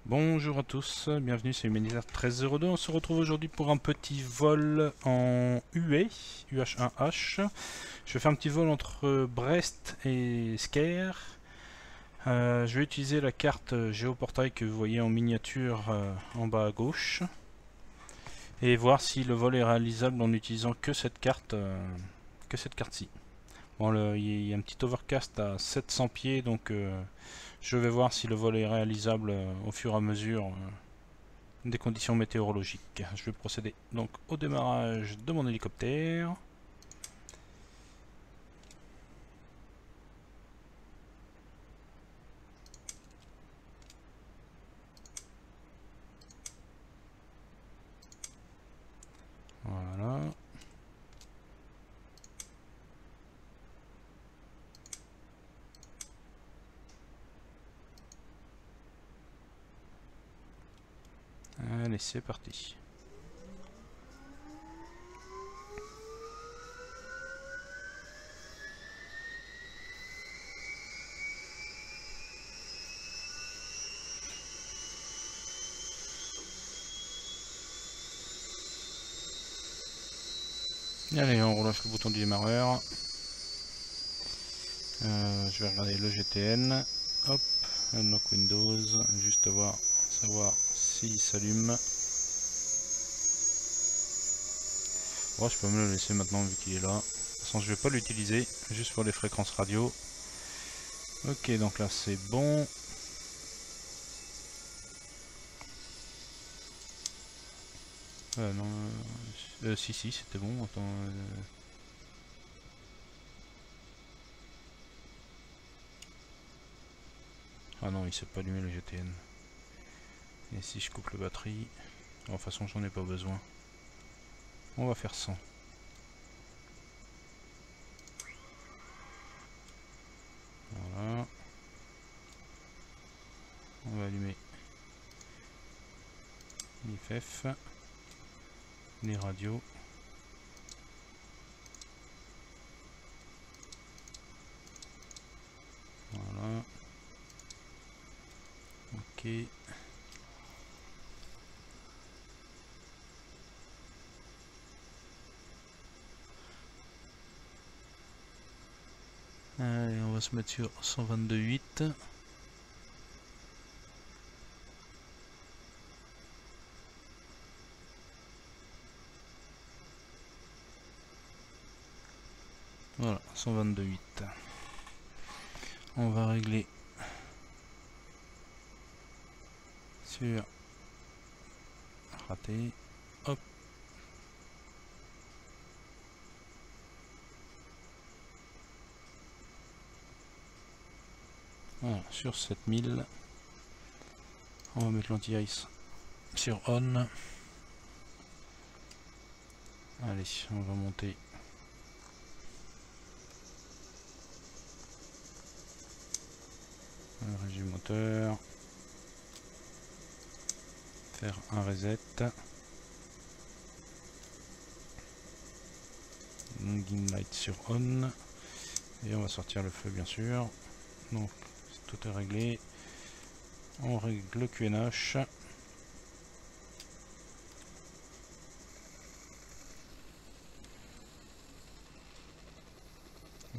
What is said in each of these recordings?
Bonjour à tous, bienvenue sur Humanitaire 1302. On se retrouve aujourd'hui pour un petit vol en UA, UH1H. Je vais faire un petit vol entre Brest et Sker. Je vais utiliser la carte géoportail que vous voyez en miniature en bas à gauche. Et voir si le vol est réalisable en utilisant que cette carte-ci. Bon, il y a un petit overcast à 700 pieds, donc je vais voir si le vol est réalisable au fur et à mesure des conditions météorologiques. Je vais procéder donc au démarrage de mon hélicoptère. Voilà. Allez, c'est parti. Allez, on relâche le bouton du démarreur. Je vais regarder le GTN. Hop, unlock Windows, juste savoir s'il s'allume. Bon, je peux me le laisser maintenant vu qu'il est là. De toute façon, je vais pas l'utiliser, juste pour les fréquences radio. Ok, donc là c'est bon. Non, si c'était bon. Attends. Ah non, il s'est pas allumé le GTN. Et si je coupe la batterie, de toute façon j'en ai pas besoin. On va faire 100. Voilà. On va allumer l'IFF, les radios. Voilà. Ok. Allez, on va se mettre sur 122.8. Voilà, 122.8. On va régler sur raté. Hop. Voilà, sur 7000. On va mettre l'anti-ice sur on. Allez, on va monter. Le régime moteur. Faire un reset. Dim light sur on. Et on va sortir le feu bien sûr. Donc tout est réglé. On règle le QNH.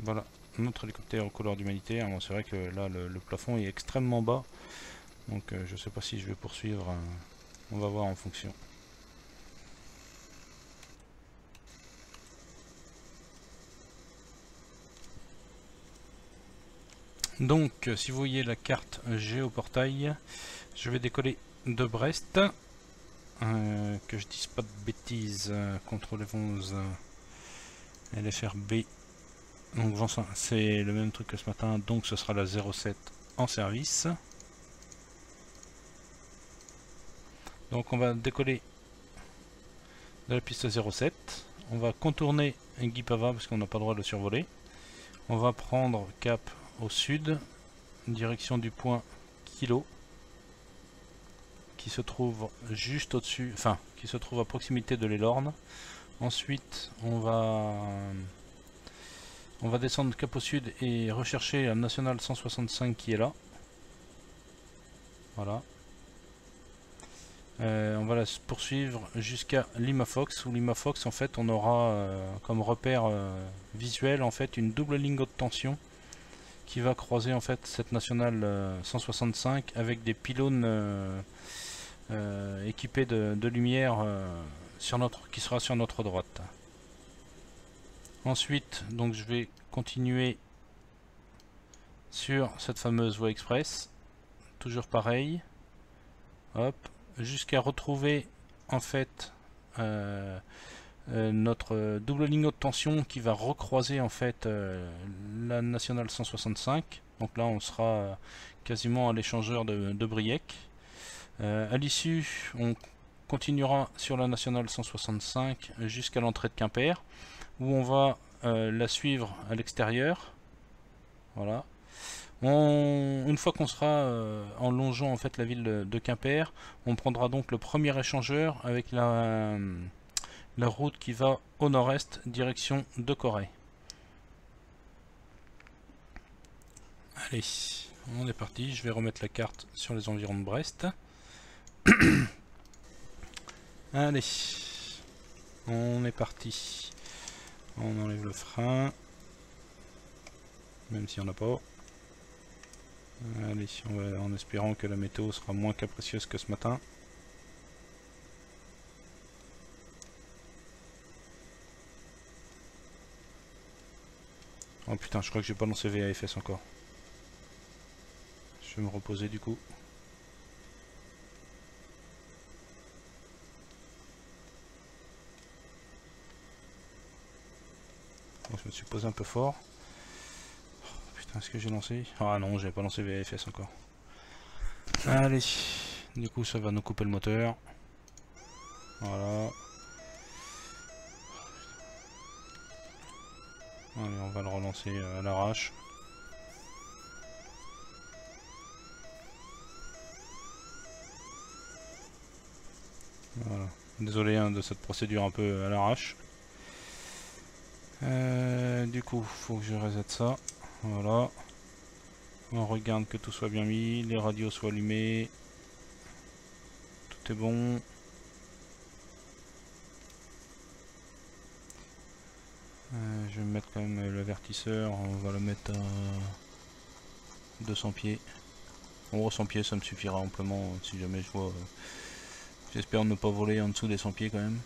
Voilà, notre hélicoptère aux couleurs d'humanitaire. Bon, c'est vrai que là le plafond est extrêmement bas. Donc je sais pas si je vais poursuivre. On va voir en fonction. Donc si vous voyez la carte géoportail, je vais décoller de Brest. Que je dise pas de bêtises. CTRL F11 LFRB. Donc c'est le même truc que ce matin, donc ce sera la 07 en service. Donc on va décoller de la piste 07. On va contourner Guipava parce qu'on n'a pas le droit de le survoler. On va prendre cap au sud, direction du point Kilo, qui se trouve juste au-dessus, enfin qui se trouve à proximité de l'Elorn. Ensuite on va descendre cap au sud et rechercher la nationale 165 qui est là. Voilà. On va la poursuivre jusqu'à Limafox, où Limafox en fait on aura comme repère visuel en fait une double ligne haute tension qui va croiser en fait cette nationale 165 avec des pylônes équipés de lumière qui sera sur notre droite. Ensuite donc je vais continuer sur cette fameuse voie express, toujours pareil, hop, jusqu'à retrouver en fait notre double ligne haute tension qui va recroiser en fait la nationale 165. Donc là on sera quasiment à l'échangeur de Briec. À l'issue on continuera sur la nationale 165 jusqu'à l'entrée de Quimper, où on va la suivre à l'extérieur. Voilà. Une fois qu'on sera en longeant en fait la ville de Quimper, on prendra donc le premier échangeur avec la route qui va au nord-est, direction de Corée. Allez, on est parti. Je vais remettre la carte sur les environs de Brest. Allez, on est parti. On enlève le frein, même s'il n'y en a pas. Allez, on va, en espérant que la météo sera moins capricieuse que ce matin. Oh putain, je crois que j'ai pas lancé VAFS encore. Je vais me reposer du coup. Bon, je me suis posé un peu fort. Oh, putain, est-ce que j'ai lancé? Ah non, j'ai pas lancé VAFS encore. Allez, du coup ça va nous couper le moteur. Voilà. Allez, on va le relancer à l'arrache. Voilà. Désolé hein, de cette procédure un peu à l'arrache. Du coup, faut que je reset ça. Voilà. On regarde que tout soit bien mis, les radios soient allumés. Tout est bon. Je vais mettre quand même l'avertisseur, on va le mettre à 200 pieds. En gros 100 pieds ça me suffira amplement si jamais je vois... J'espère ne pas voler en dessous des 100 pieds quand même.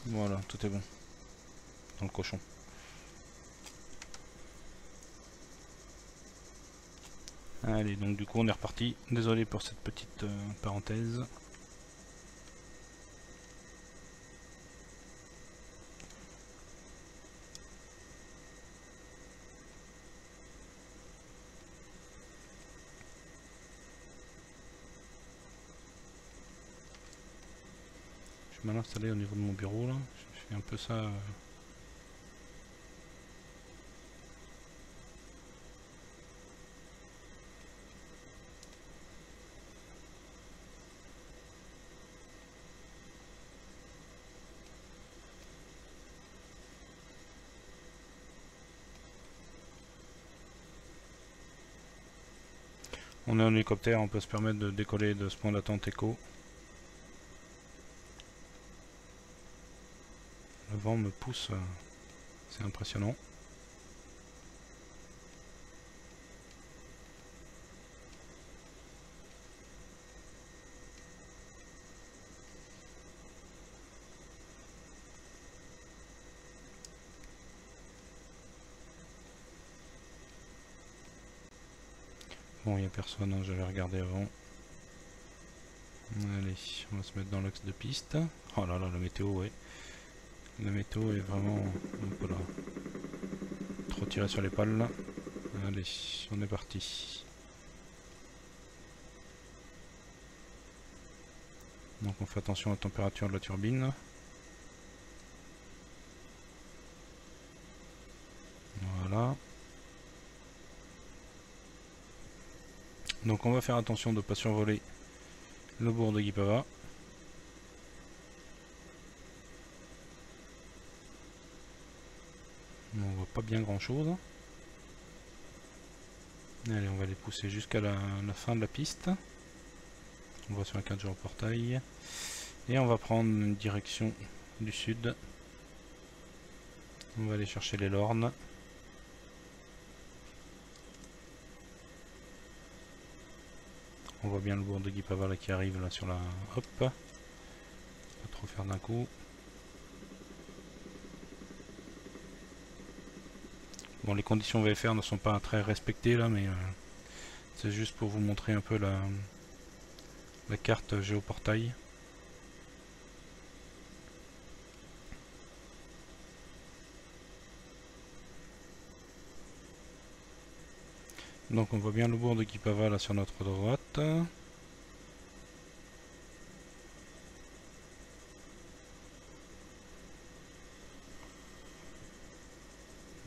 Voilà, tout est bon. Dans le cochon. Allez, donc du coup on est reparti. Désolé pour cette petite parenthèse. Je suis mal installé au niveau de mon bureau là. Je fais un peu ça... On est en hélicoptère, on peut se permettre de décoller de ce point d'attente écho. Le vent me pousse, c'est impressionnant. Bon, il n'y a personne, hein, j'avais regardé avant. Allez, on va se mettre dans l'axe de piste. Oh là là, la météo, ouais. La météo est vraiment un peu là. Trop tiré sur les pales là. Allez, on est parti. Donc on fait attention à la température de la turbine. Voilà. Donc on va faire attention de ne pas survoler le bourg de Guipava. On voit pas bien grand chose. Allez, on va les pousser jusqu'à la fin de la piste. On va sur la carte géoportail. Et on va prendre une direction du sud. On va aller chercher les Lornes. On voit bien le bourg de Guipava là qui arrive là sur la... Hop. Pas trop faire d'un coup. Bon, les conditions VFR ne sont pas très respectées là, mais c'est juste pour vous montrer un peu la carte géoportail. Donc on voit bien le bourg de Guipava là sur notre droite.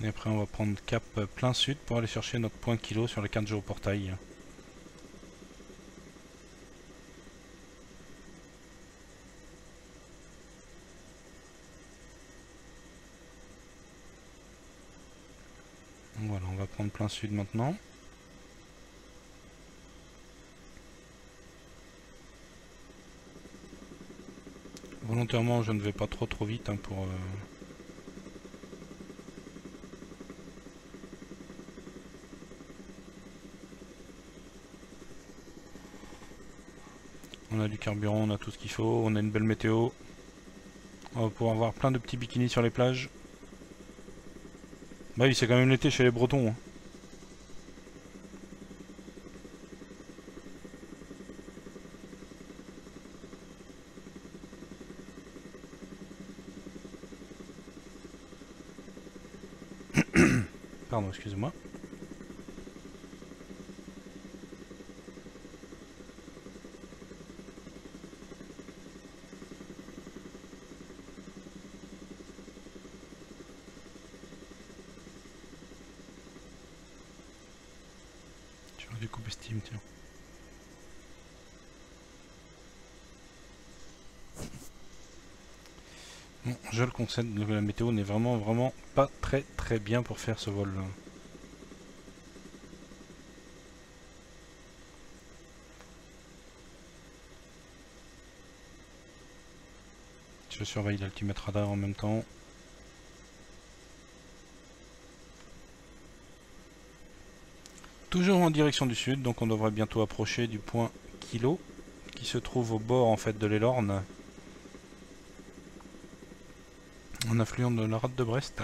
Et après on va prendre cap plein sud pour aller chercher notre point kilo sur la carte géoportail. Voilà, on va prendre plein sud maintenant. Volontairement je ne vais pas trop vite hein, pour... On a du carburant, on a tout ce qu'il faut, on a une belle météo. On va pouvoir avoir plein de petits bikinis sur les plages. Bah oui, c'est quand même l'été chez les Bretons. Hein. Pardon, excusez-moi. Je vais découper Steam, tiens. Bon, je le concède, la météo n'est vraiment pas très bien pour faire ce vol là. Je surveille l'altimètre radar en même temps. Toujours en direction du sud, donc on devrait bientôt approcher du point kilo qui se trouve au bord en fait de l'Elorn, en affluent de la rade de Brest.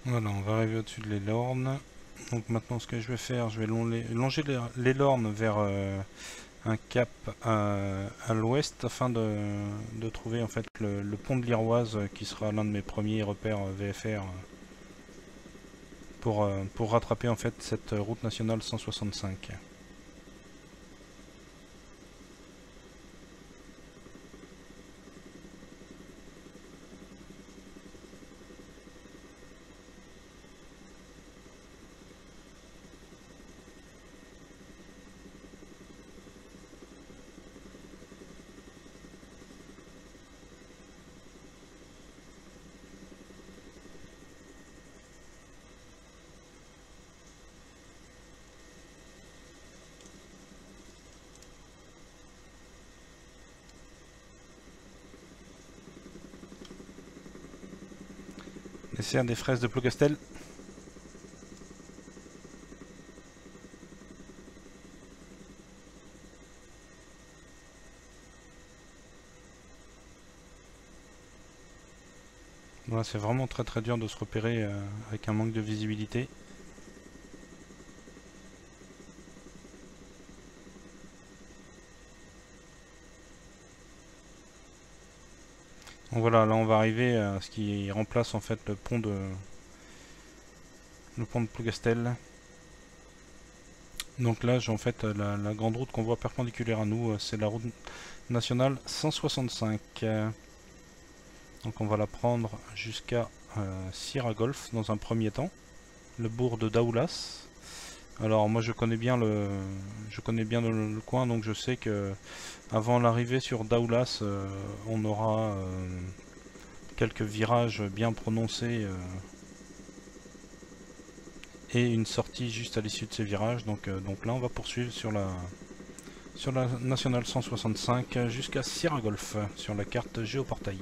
Voilà, on va arriver au-dessus de l'Elorn. Donc maintenant ce que je vais faire, je vais longer l'Elorn vers un cap à l'ouest afin de trouver en fait le pont de l'Iroise qui sera l'un de mes premiers repères VFR pour rattraper en fait cette route nationale 165. Dessert des fraises de Plougastel. Voilà, c'est vraiment très dur de se repérer avec un manque de visibilité. Donc voilà, là on va arriver à ce qui remplace en fait le pont de Plougastel. Donc là, en fait, la grande route qu'on voit perpendiculaire à nous, c'est la route nationale 165. Donc on va la prendre jusqu'à Sierra Golf dans un premier temps, le bourg de Daoulas. Alors moi je connais bien le coin, donc je sais que avant l'arrivée sur Daoulas, on aura quelques virages bien prononcés et une sortie juste à l'issue de ces virages. Donc là on va poursuivre sur la nationale 165 jusqu'à Sierra Golf sur la carte Géoportail.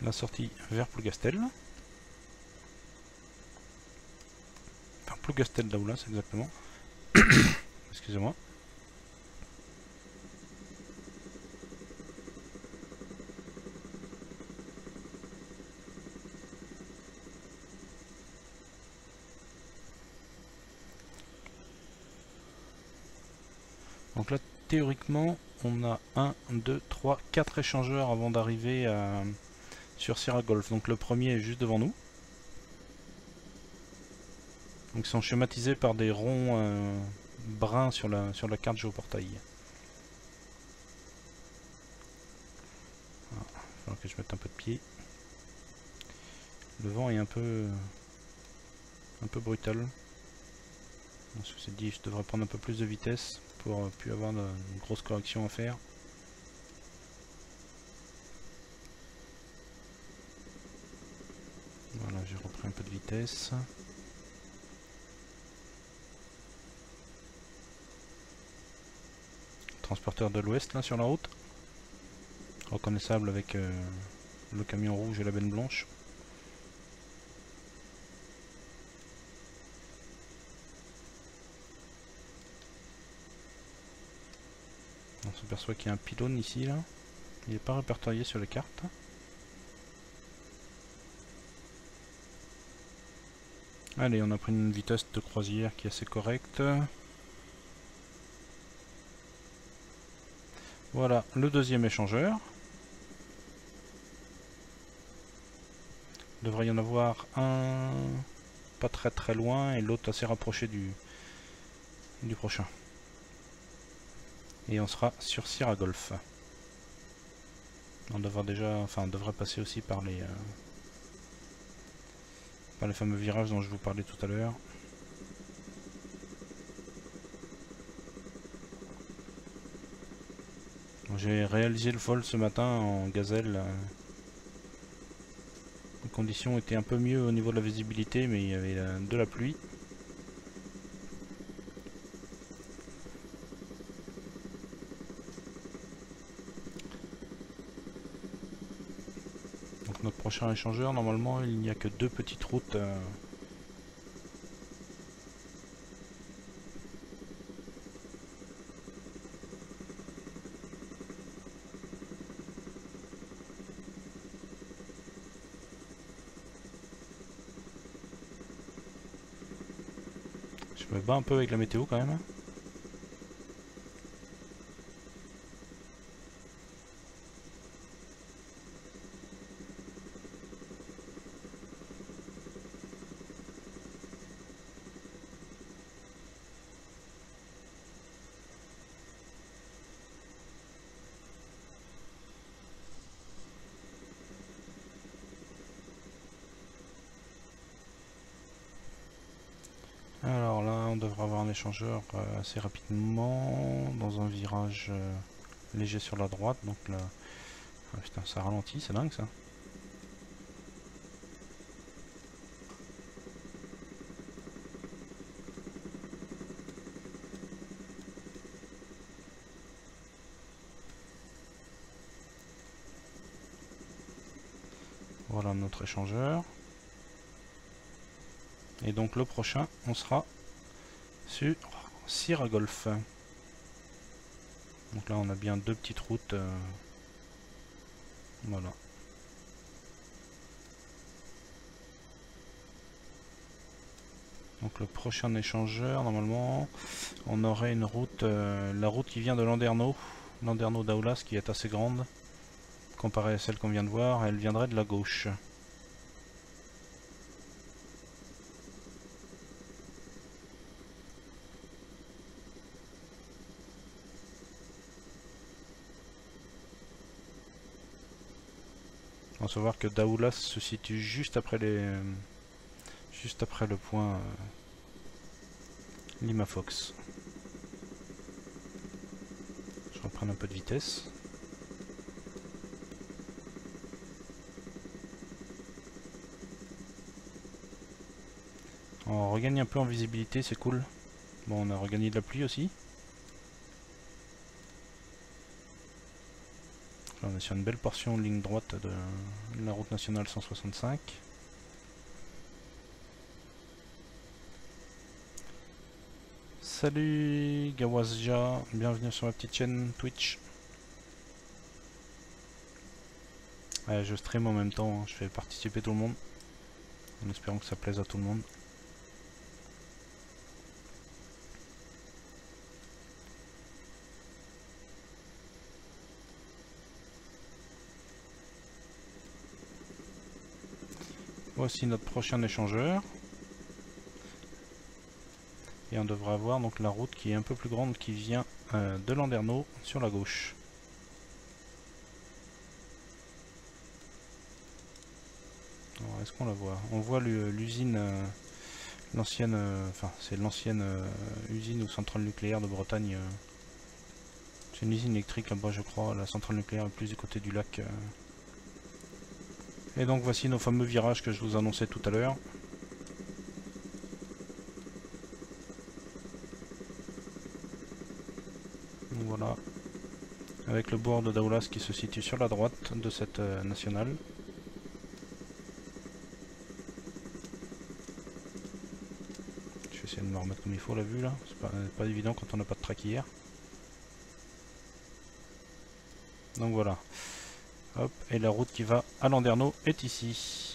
La sortie vers Plougastel. Enfin, Plougastel Daoulas exactement. Excusez-moi. Donc là, théoriquement, on a 1, 2, 3, 4 échangeurs avant d'arriver sur Sierra Golf. Donc le premier est juste devant nous. Donc ils sont schématisés par des ronds bruns sur la carte géoportail. Il va falloir que je mette un peu de pied. Le vent est un peu brutal. Ceci dit, je devrais prendre un peu plus de vitesse pour plus avoir de grosses corrections à faire. Voilà, j'ai repris un peu de vitesse. Transporteur de l'Ouest là sur la route. Reconnaissable avec le camion rouge et la benne blanche. On s'aperçoit qu'il y a un pylône ici là. Il n'est pas répertorié sur les cartes. Allez, on a pris une vitesse de croisière qui est assez correcte. Voilà le deuxième échangeur. Il devrait y en avoir un pas très loin et l'autre assez rapproché du prochain. Et on sera sur Sierra Golf. On devrait devrait passer aussi par les fameux virages dont je vous parlais tout à l'heure. J'ai réalisé le vol ce matin en gazelle. Les conditions étaient un peu mieux au niveau de la visibilité, mais il y avait de la pluie. Donc notre prochain échangeur, normalement, il n'y a que 2 petites routes. Je me bats un peu avec la météo quand même. Alors là, on devrait avoir un échangeur assez rapidement dans un virage léger sur la droite. Donc là, ah putain, ça ralentit, c'est dingue ça. Voilà notre échangeur. Et donc le prochain, on sera sur Siragolf. Donc là on a bien 2 petites routes. Voilà. Donc le prochain échangeur, normalement, on aurait une route, la route qui vient de Landerneau d'Aoulas, qui est assez grande, comparée à celle qu'on vient de voir, elle viendrait de la gauche. On va voir que Daoulas se situe juste après le point Limafox. Je reprends un peu de vitesse. On regagne un peu en visibilité, c'est cool. Bon, on a regagné de la pluie aussi. Là, on est sur une belle portion ligne droite de la route nationale 165. Salut Gawazja, bienvenue sur ma petite chaîne Twitch. Ouais, je stream en même temps, hein. Je fais participer tout le monde, en espérant que ça plaise à tout le monde. Voici notre prochain échangeur. Et on devrait avoir donc la route qui est un peu plus grande qui vient de Landerneau sur la gauche. Est-ce qu'on la voit? On voit l'usine, l'ancienne, enfin c'est l'ancienne usine ou centrale nucléaire de Bretagne. C'est une usine électrique là-bas je crois, la centrale nucléaire est plus du côté du lac. Et donc voici nos fameux virages que je vous annonçais tout à l'heure. Voilà, avec le bord de Daoulas qui se situe sur la droite de cette nationale. Je vais essayer de me remettre comme il faut la vue là, c'est pas évident quand on n'a pas de traquillère. Donc voilà, hop, et la route qui va à Landerneau est ici.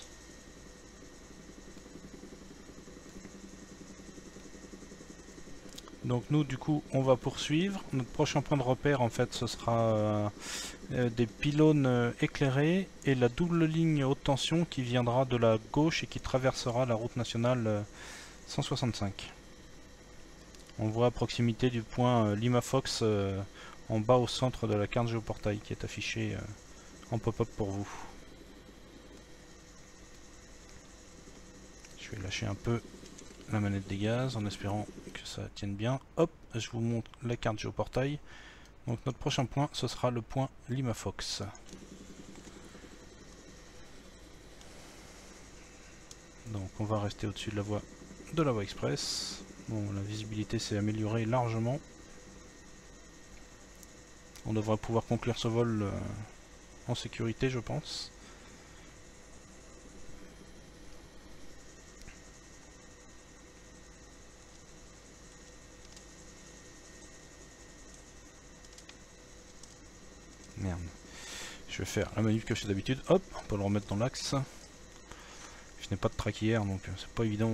Donc nous du coup on va poursuivre. Notre prochain point de repère en fait ce sera des pylônes éclairés et la double ligne haute tension qui viendra de la gauche et qui traversera la route nationale 165. On voit à proximité du point Limafox en bas au centre de la carte géoportail qui est affichée en pop-up pour vous. Je vais lâcher un peu la manette des gaz en espérant que ça tienne bien. Hop, je vous montre la carte géoportail. Donc notre prochain point ce sera le point Limafox. Donc on va rester au-dessus de la voie express. Bon, la visibilité s'est améliorée largement. On devrait pouvoir conclure ce vol en sécurité je pense. Merde. Je vais faire la manip que je fais d'habitude. Hop, on peut le remettre dans l'axe. Je n'ai pas de traquillère donc c'est pas évident.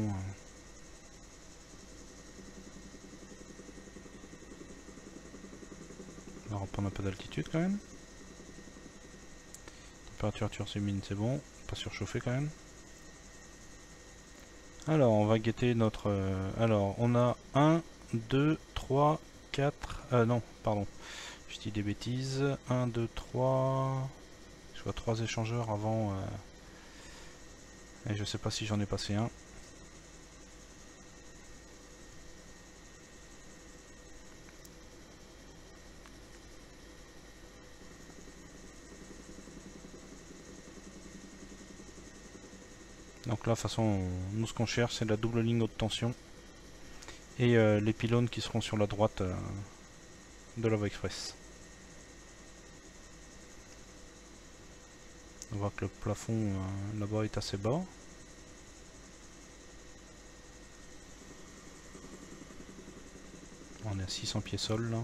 On va reprendre un peu d'altitude quand même. Température sur mine c'est bon. Pas surchauffé quand même. Alors on va guetter notre... alors on a 1, 2, 3, 4... non, pardon. Je dis des bêtises. 1, 2, 3... Je vois 3 échangeurs avant... et je sais pas si j'en ai passé un. Donc là, de toute façon, nous ce qu'on cherche, c'est la double ligne haute tension. Et les pylônes qui seront sur la droite de la voie express. On voit que le plafond là-bas est assez bas. On est à 600 pieds sol là.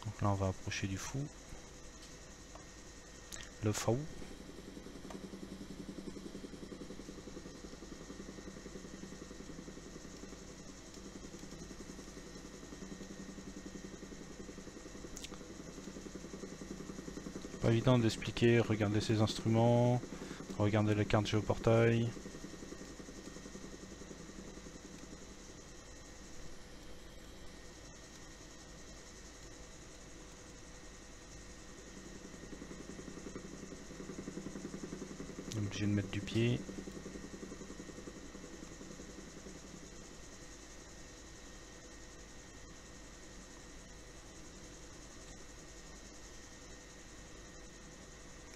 Donc là on va approcher du fou. Le fou. Pas évident d'expliquer, regardez ces instruments, regardez la carte géoportail. Obligé de mettre du pied.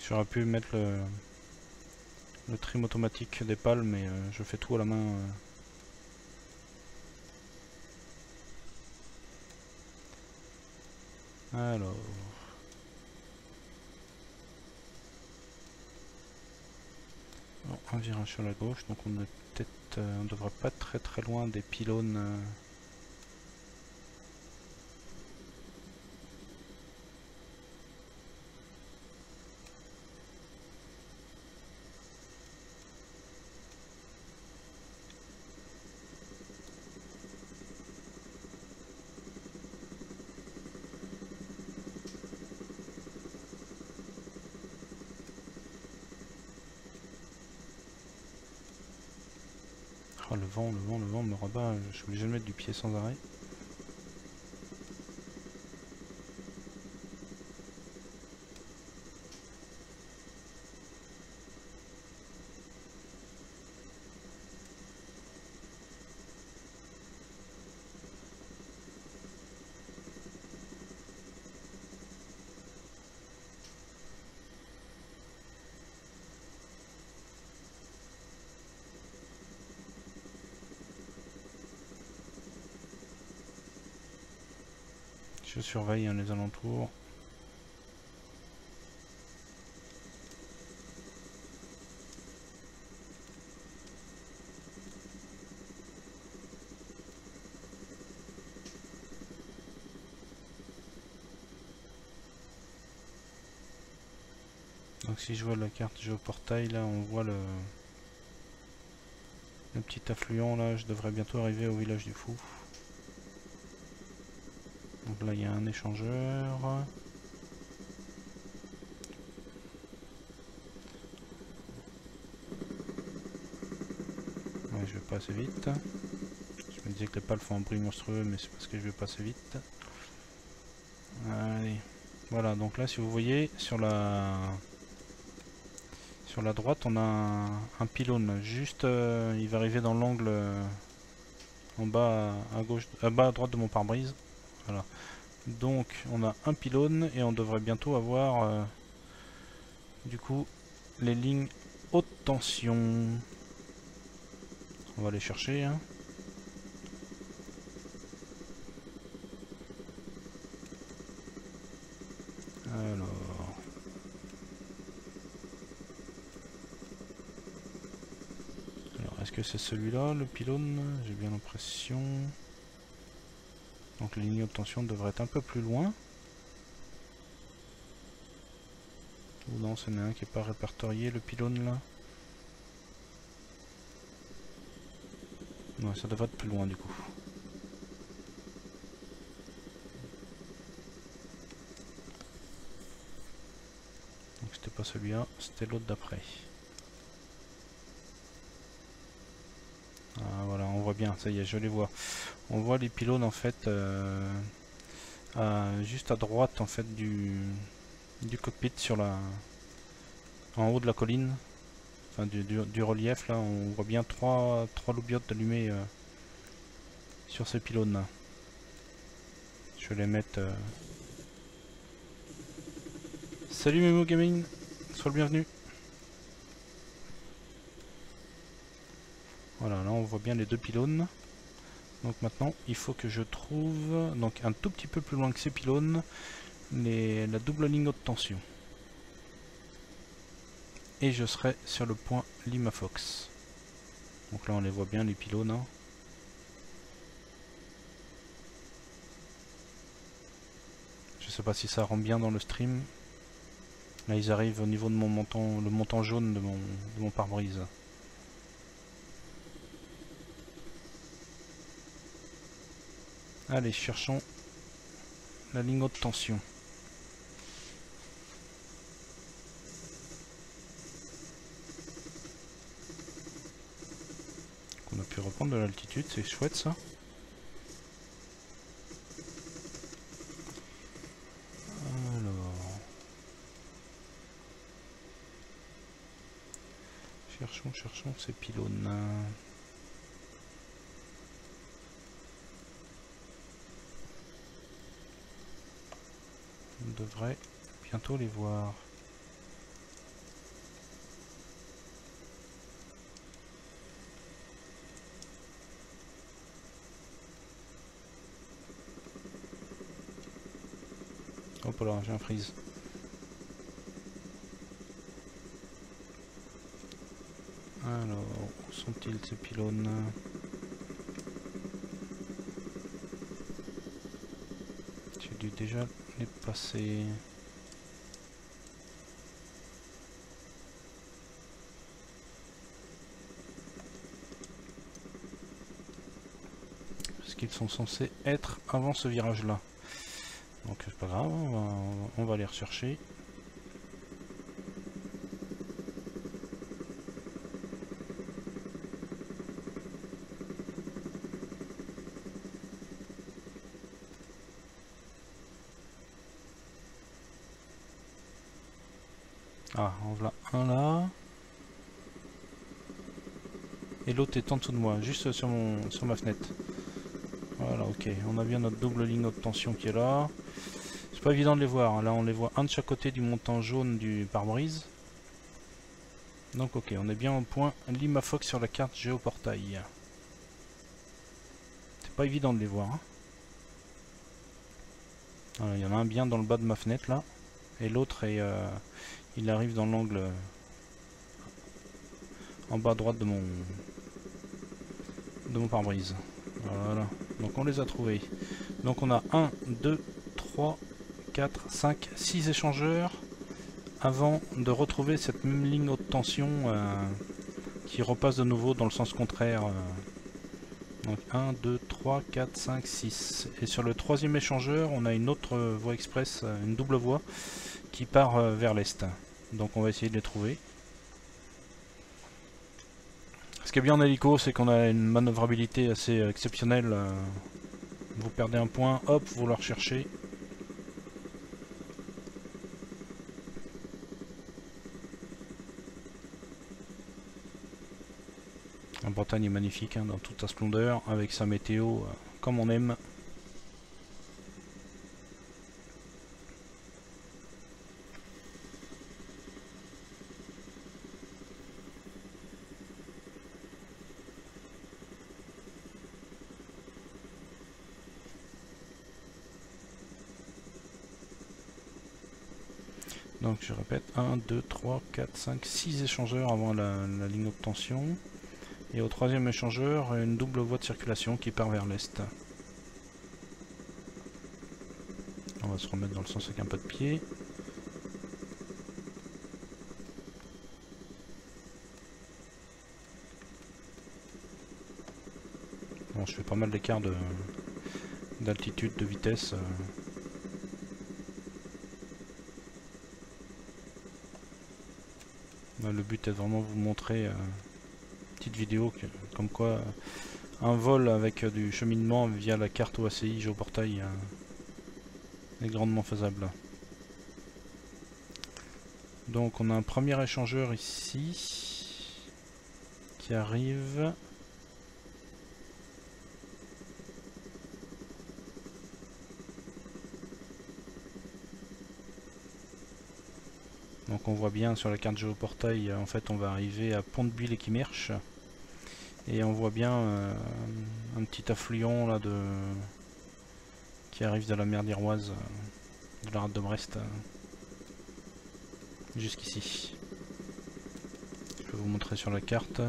J'aurais pu mettre le trim automatique des pales, mais je fais tout à la main. Alors... Bon, un virage sur la gauche, donc on est peut-être, on devrait pas être très loin des pylônes. Oh, le vent me rebat, je suis obligé de mettre du pied sans arrêt. Je surveille les alentours. Donc si je vois la carte géoportail, là on voit le petit affluent, là je devrais bientôt arriver au village du fou. Donc là il y a un échangeur. Ouais, je vais pas assez vite. Je me disais que les pales font un bruit monstrueux, mais c'est parce que je vais pas assez vite. Allez. Voilà, donc là si vous voyez sur la droite on a un pylône. Juste il va arriver dans l'angle en bas à gauche, bas à droite de mon pare-brise. Voilà. Donc on a un pylône et on devrait bientôt avoir du coup les lignes haute tension. On va les chercher. Hein. Alors est-ce que c'est celui-là le pylône? J'ai bien l'impression. Donc les lignes haute tension devraient être un peu plus loin. Ou non, c'en est un qui n'est pas répertorié, le pylône là. Non, ça devrait être plus loin du coup. Donc c'était pas celui-là, c'était l'autre d'après. Ah voilà, on voit bien, ça y est, je les vois. On voit les pylônes en fait juste à droite en fait du cockpit sur en haut de la colline. Enfin du relief là, on voit bien trois loubiotes allumées sur ces pylônes là. Je vais les mettre. Salut Memo Gaming, Sois le bienvenu. Voilà, là on voit bien les deux pylônes. Donc maintenant, il faut que je trouve, donc un tout petit peu plus loin que ces pylônes, la double ligne haute tension. Et je serai sur le point Limafox. Donc là on les voit bien les pylônes. Hein. Je sais pas si ça rend bien dans le stream. Là ils arrivent au niveau de mon montant, le montant jaune de mon pare-brise. Allez, cherchons la ligne haute tension. On a pu reprendre de l'altitude, c'est chouette ça. Alors, cherchons ces pylônes. On devrait bientôt les voir. Hop là, j'ai un freeze. Alors, où sont-ils ces pylônes? J'ai dû déjà les passer. Parce qu'ils sont censés être avant ce virage là. Donc c'est pas grave, on va les rechercher. Ah, on voit un là. Et l'autre est en dessous de moi, juste sur ma fenêtre. Voilà, ok. On a bien notre double ligne haute tension qui est là. C'est pas évident de les voir. Hein. Là, on les voit un de chaque côté du montant jaune du pare-brise. Donc, ok. On est bien au point Limafox sur la carte Géoportail. C'est pas évident de les voir. Hein. Voilà, il y en a un bien dans le bas de ma fenêtre là. Et l'autre, il arrive dans l'angle en bas à droite de mon pare-brise. Voilà. Donc on les a trouvés. Donc on a 1, 2, 3, 4, 5, 6 échangeurs avant de retrouver cette même ligne haute tension qui repasse de nouveau dans le sens contraire. Donc 1, 2, 3, 4, 5, 6. Et sur le troisième échangeur, on a une autre voie express, une double voie qui part vers l'est. Donc on va essayer de les trouver. Ce qui est bien en hélico, c'est qu'on a une manœuvrabilité assez exceptionnelle. Vous perdez un point, hop, vous le recherchez. La Bretagne est magnifique hein, dans toute sa splendeur, avec sa météo comme on aime. Donc je répète, 1, 2, 3, 4, 5, 6 échangeurs avant la ligne haute tension. Et au troisième échangeur, une double voie de circulation qui part vers l'est. On va se remettre dans le sens avec un pas de pied. Bon, je fais pas mal d'écart d'altitude, de vitesse. Le but est vraiment de vous montrer une petite vidéo comme quoi un vol avec du cheminement via la carte OACI Géoportail est grandement faisable. Donc on a un premier échangeur ici qui arrive. Donc Donc on voit bien sur la carte géoportail, en fait on va arriver à Pont de Buis et Quimerche. Et on voit bien un petit affluent là qui arrive de la mer d'Iroise, de la rade de Brest, jusqu'ici. Je vais vous montrer sur la carte.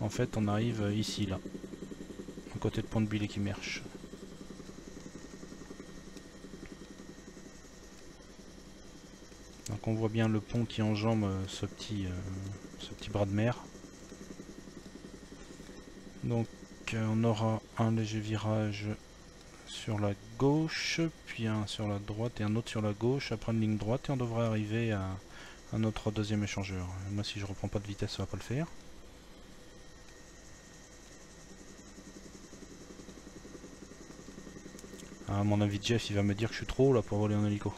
En fait on arrive ici là, à côté de Pont de Buis et Quimerche. Donc on voit bien le pont qui enjambe ce petit bras de mer. Donc on aura un léger virage sur la gauche, puis un sur la droite et un autre sur la gauche, après une ligne droite, et on devrait arriver à notre deuxième échangeur. Moi si je reprends pas de vitesse ça va pas le faire. À mon avis Jeff il va me dire que je suis trop haut là pour voler en hélico.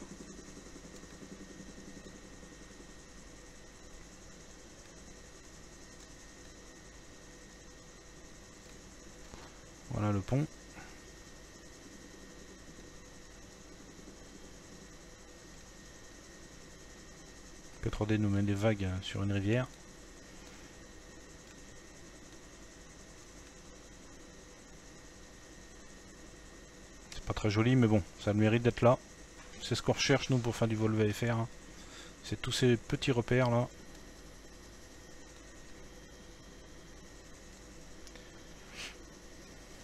Voilà le pont. P3D nous met des vagues sur une rivière. C'est pas très joli mais bon, ça a le mérite d'être là. C'est ce qu'on recherche nous pour faire du vol VFR. Hein. C'est tous ces petits repères là.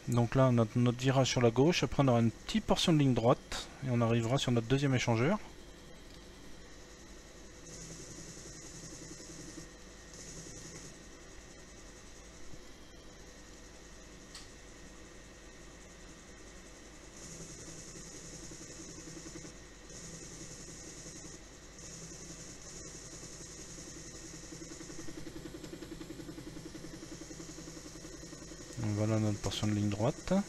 Donc là on a notre virage sur la gauche, après on aura une petite portion de ligne droite et on arrivera sur notre deuxième échangeur. Voilà notre portion de ligne droite. Alors,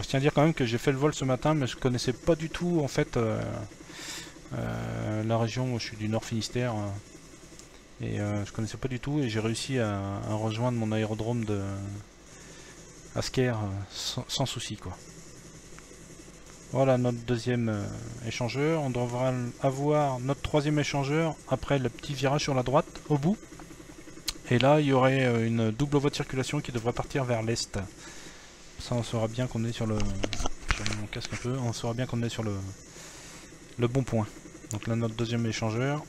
je tiens à dire quand même que j'ai fait le vol ce matin, mais je connaissais pas du tout en fait la région où je suis du Nord Finistère. Et je connaissais pas du tout et j'ai réussi à rejoindre mon aérodrome de Asker sans souci quoi. Voilà notre deuxième échangeur. On devra avoir notre troisième échangeur après le petit virage sur la droite au bout. Et là il y aurait une double voie de circulation qui devrait partir vers l'est. Ça on saura bien qu'on est sur le... Je mets mon casque un peu. On saura bien qu'on est sur le bon point. Donc là notre deuxième échangeur.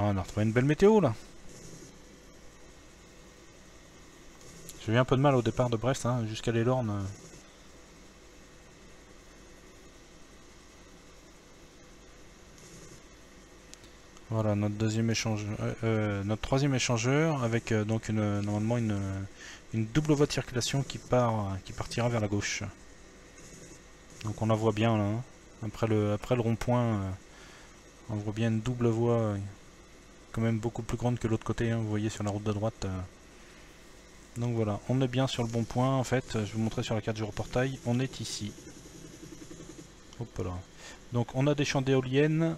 Ah, on a retrouvé une belle météo là. J'ai eu un peu de mal au départ de Brest, hein, jusqu'à les Lornes. Voilà notre deuxième échangeur, notre troisième échangeur avec donc normalement une double voie de circulation qui partira vers la gauche. Donc on la voit bien là. Hein. Après le rond-point, on voit bien une double voie. Quand même beaucoup plus grande que l'autre côté, hein, vous voyez sur la route de droite. Donc voilà, on est bien sur le bon point en fait, je vais vous montrer sur la carte du reportail, on est ici. Hop là. Donc on a des champs d'éoliennes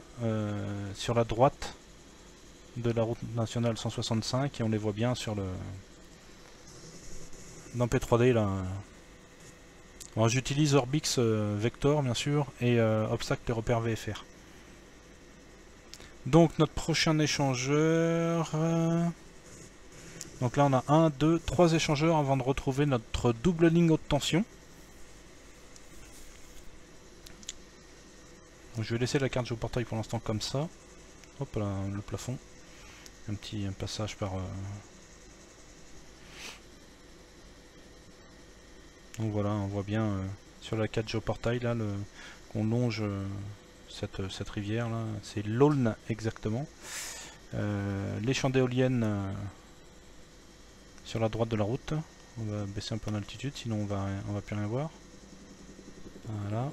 sur la droite de la route nationale 165 et on les voit bien sur le... dans P3D là. J'utilise Orbix Vector bien sûr et Obstacle et repères VFR. Donc notre prochain échangeur... Donc là on a 1, 2, 3 échangeurs avant de retrouver notre double ligne haute tension. Donc je vais laisser la carte géoportail pour l'instant comme ça. Hop là, le plafond. Un passage par... Donc voilà, on voit bien sur la carte géoportail là qu'on longe cette rivière là. C'est l'Aulne exactement. Les champs d'éoliennes sur la droite de la route. On va baisser un peu en altitude, sinon on va plus rien voir. Voilà.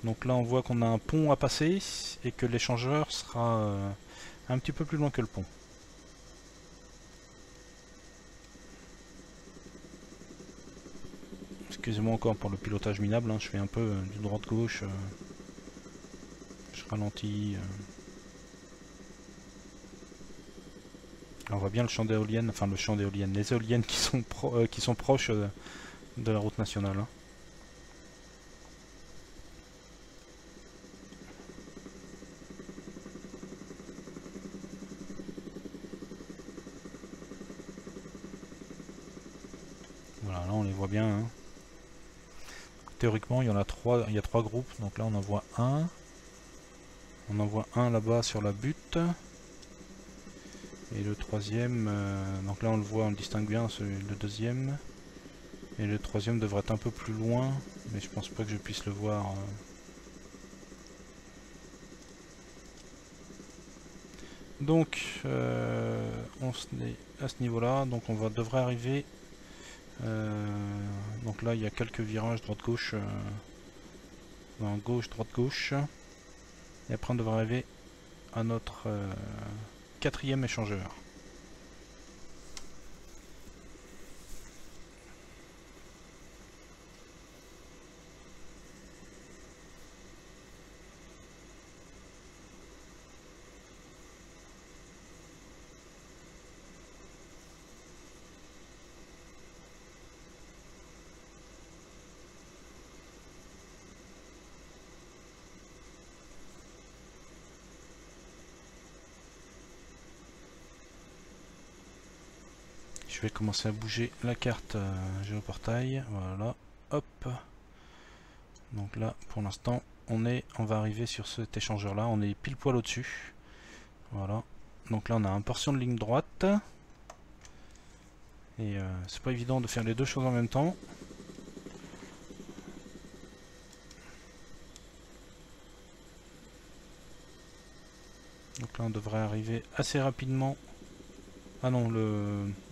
Donc là on voit qu'on a un pont à passer et que l'échangeur sera un petit peu plus loin que le pont. Ce Excusez-moi encore pour le pilotage minable, hein, je fais un peu du droite-gauche, je ralentis. On voit bien le champ d'éoliennes, enfin le champ d'éoliennes, les éoliennes qui sont proches de la route nationale. Hein. Voilà, là on les voit bien. Hein. Théoriquement, il y a trois groupes, donc là on en voit un. On en voit un là-bas sur la butte. Et le troisième, donc là on le voit, on le distingue bien, le deuxième. Et le troisième devrait être un peu plus loin, mais je pense pas que je puisse le voir. Donc, on est à ce niveau-là, donc on devrait arriver. Donc là, il y a quelques virages droite-gauche, gauche, droite-gauche. Et après, on devrait arriver à notre quatrième échangeur. Je vais commencer à bouger la carte géoportail. Voilà, hop. Donc là, pour l'instant, on va arriver sur cet échangeur là. On est pile poil au-dessus. Voilà. Donc là, on a un portion de ligne droite. Et c'est pas évident de faire les deux choses en même temps. Donc là, on devrait arriver assez rapidement. Ah non,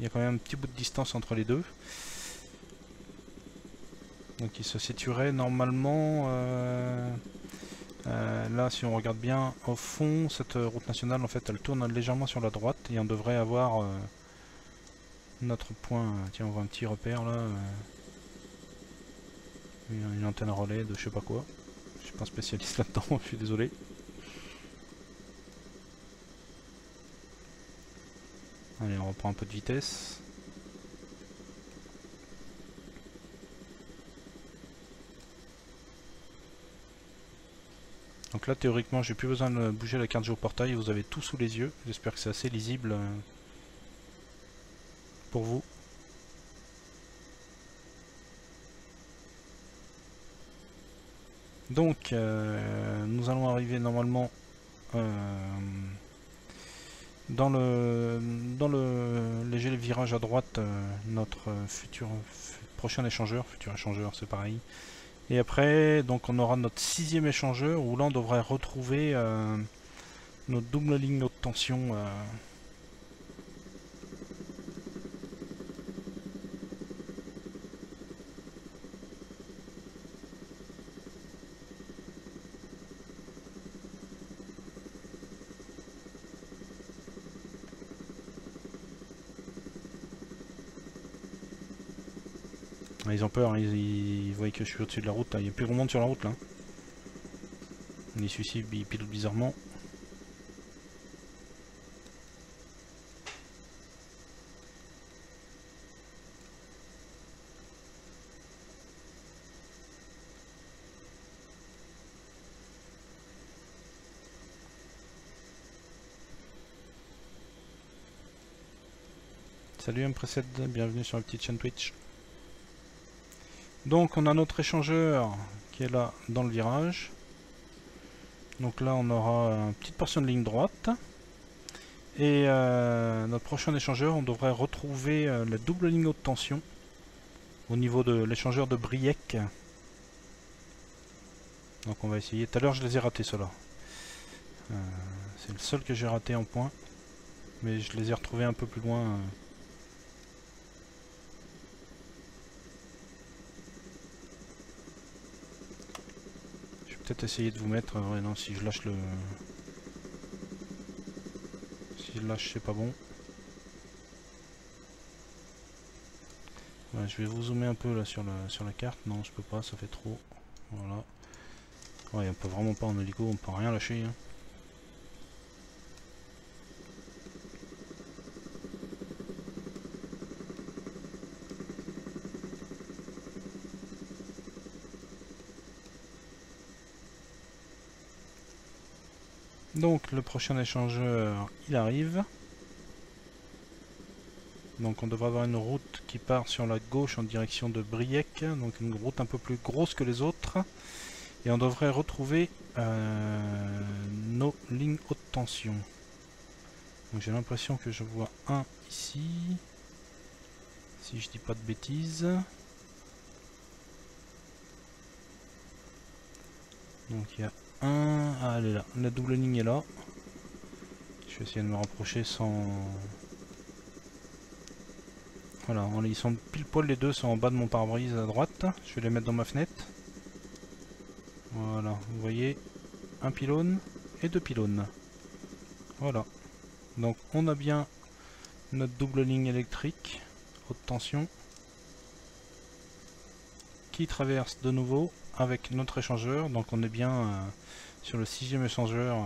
il y a quand même un petit bout de distance entre les deux. Donc il se situerait normalement là, si on regarde bien au fond, cette route nationale en fait elle tourne légèrement sur la droite et on devrait avoir notre point. Tiens, on voit un petit repère là, une antenne relais de je sais pas quoi. Je suis pas un spécialiste là-dedans, je suis désolé. Allez, on reprend un peu de vitesse. Donc là, théoriquement, j'ai plus besoin de bouger la carte géoportail, vous avez tout sous les yeux. J'espère que c'est assez lisible pour vous. Donc, nous allons arriver normalement dans le léger virage à droite, notre prochain échangeur, futur échangeur, c'est pareil. Et après, donc on aura notre sixième échangeur où là on devrait retrouver notre double ligne haute tension. Ils ont peur, ils voient que je suis au-dessus de la route, il n'y a plus grand monde sur la route là. Celui-ci il pilote bizarrement. Salut M-Précède, bienvenue sur la petite chaîne Twitch. Donc on a notre échangeur qui est là dans le virage. Donc là on aura une petite portion de ligne droite. Et notre prochain échangeur, on devrait retrouver la double ligne haute tension au niveau de l'échangeur de Briec. Donc on va essayer. Tout à l'heure je les ai ratés ceux-là. C'est le seul que j'ai raté en point. Mais je les ai retrouvés un peu plus loin. Je vais peut-être essayer de vous mettre. Ouais, non, si je lâche le. Si je lâche, c'est pas bon. Ouais, je vais vous zoomer un peu là sur la carte. Non, je peux pas, ça fait trop. Voilà. Ouais, on peut vraiment pas en hélico, on peut rien lâcher. Hein. Donc le prochain échangeur, il arrive. Donc on devrait avoir une route qui part sur la gauche en direction de Briec, donc une route un peu plus grosse que les autres. Et on devrait retrouver nos lignes haute tension. Donc j'ai l'impression que je vois un ici, si je dis pas de bêtises. Donc il y a un... Ah, elle est là, la double ligne est là. Je vais essayer de me rapprocher sans... Voilà, ils sont pile poil, les deux sont en bas de mon pare-brise à droite. Je vais les mettre dans ma fenêtre. Voilà, vous voyez, un pylône et deux pylônes. Voilà. Donc on a bien notre double ligne électrique, haute tension, qui traverse de nouveau avec notre échangeur. Donc on est bien sur le 6e échangeur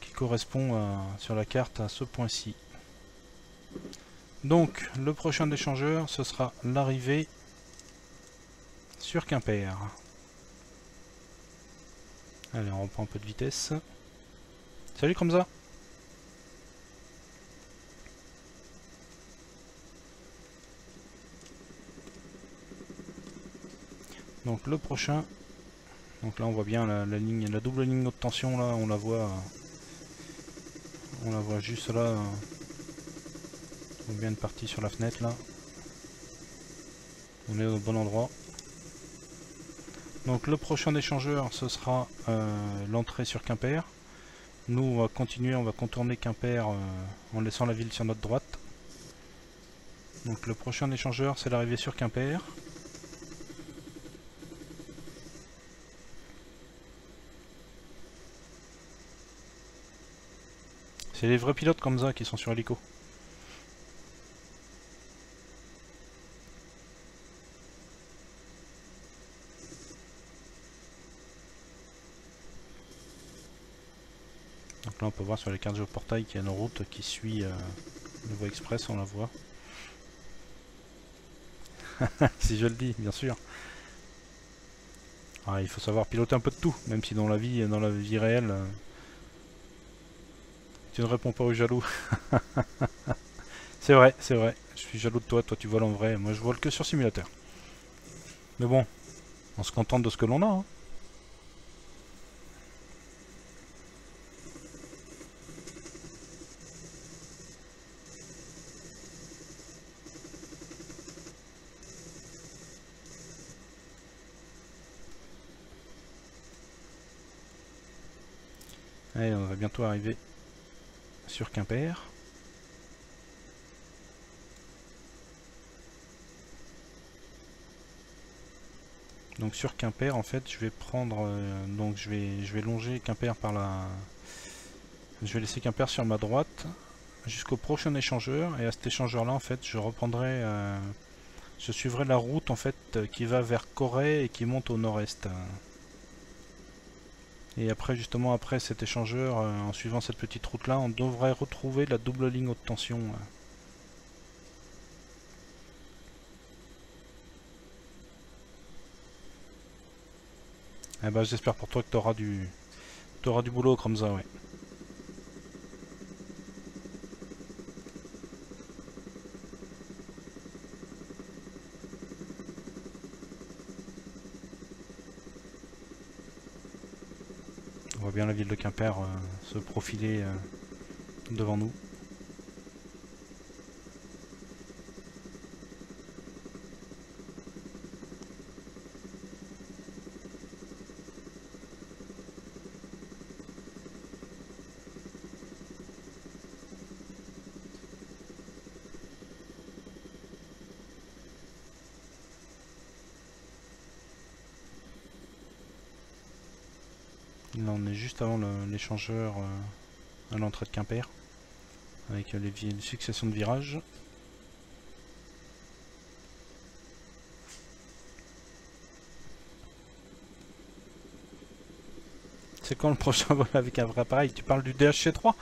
qui correspond sur la carte à ce point-ci. Donc le prochain échangeur, ce sera l'arrivée sur Quimper. Allez, on reprend un peu de vitesse. Salut comme ça. Donc le prochain, donc là on voit bien la ligne, la double ligne haute tension là, on la voit juste là. On voit bien une partie sur la fenêtre là. On est au bon endroit. Donc le prochain échangeur, ce sera l'entrée sur Quimper. Nous on va continuer, on va contourner Quimper en laissant la ville sur notre droite. Donc le prochain échangeur, c'est l'arrivée sur Quimper. C'est les vrais pilotes comme ça qui sont sur hélico. Donc là on peut voir sur les cartes géoportail qu'il y a une route qui suit le voie express, on la voit. Si je le dis, bien sûr. Ah, il faut savoir piloter un peu de tout, même si dans la vie réelle, tu ne réponds pas aux jaloux. C'est vrai, c'est vrai. Je suis jaloux de toi, toi tu voles en vrai, moi je vole que sur simulateur. Mais bon, on se contente de ce que l'on a. Hein. Allez, on va bientôt arriver sur Quimper. Donc sur Quimper, en fait, je vais prendre, donc je vais longer Quimper par la, je vais laisser Quimper sur ma droite jusqu'au prochain échangeur, et à cet échangeur-là, en fait, je reprendrai, je suivrai la route en fait qui va vers Corée et qui monte au nord-est. Et après, justement, après cet échangeur, en suivant cette petite route-là, on devrait retrouver la double ligne haute tension. Eh ben, j'espère pour toi que tu auras du boulot comme ça, ouais. On voit bien la ville de Quimper se profiler devant nous. Là on est juste avant l'échangeur à l'entrée de Quimper, avec les successions de virages. C'est quand le prochain vol avec un vrai appareil? Tu parles du DHC-3?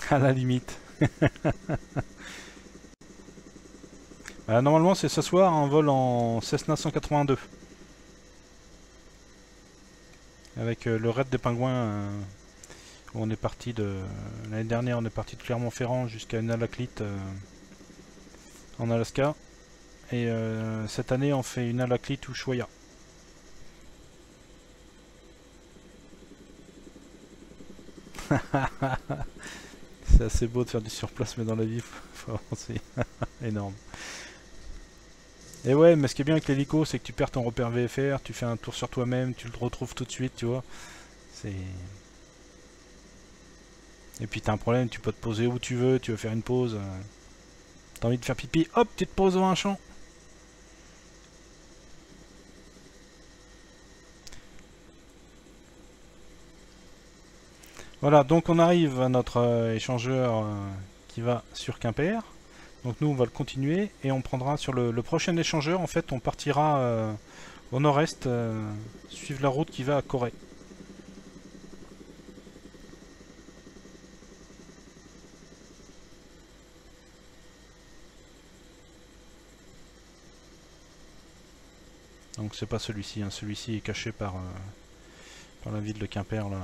À la limite. Normalement c'est ce soir un vol en Cessna 182. Avec le raid des pingouins. Où on est parti de... L'année dernière on est parti de Clermont-Ferrand jusqu'à Unalakleet en Alaska. Et cette année on fait Unalakleet Ushuaia. C'est assez beau de faire du surplace, mais dans la vie, faut avancer. Énorme. Et ouais, mais ce qui est bien avec l'hélico, c'est que tu perds ton repère VFR, tu fais un tour sur toi-même, tu le retrouves tout de suite, tu vois. C'est... Et puis t'as un problème, tu peux te poser où tu veux faire une pause. T'as envie de faire pipi, hop, tu te poses dans un champ. Voilà, donc on arrive à notre échangeur qui va sur Quimper. Donc nous on va le continuer et on prendra sur le prochain échangeur, en fait on partira au nord-est, suivre la route qui va à Corée. Donc c'est pas celui-ci, hein. Celui-ci est caché par la ville de Quimper là.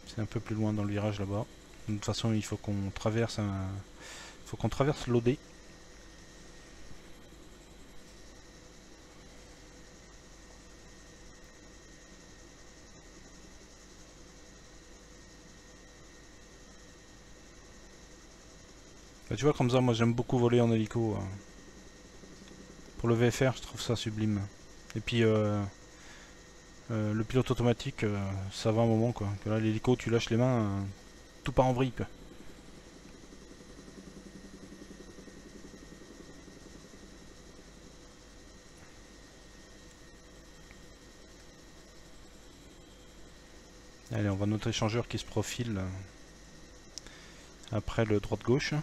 C'est un peu plus loin dans le virage là-bas. De toute façon il faut qu'on traverse l'Odé. Bah, tu vois comme ça moi j'aime beaucoup voler en hélico. Pour le VFR je trouve ça sublime. Et puis le pilote automatique ça va un moment quoi. Que là l'hélico tu lâches les mains, tout part en vrille quoi. Allez, on va notre échangeur qui se profile après le droite-gauche.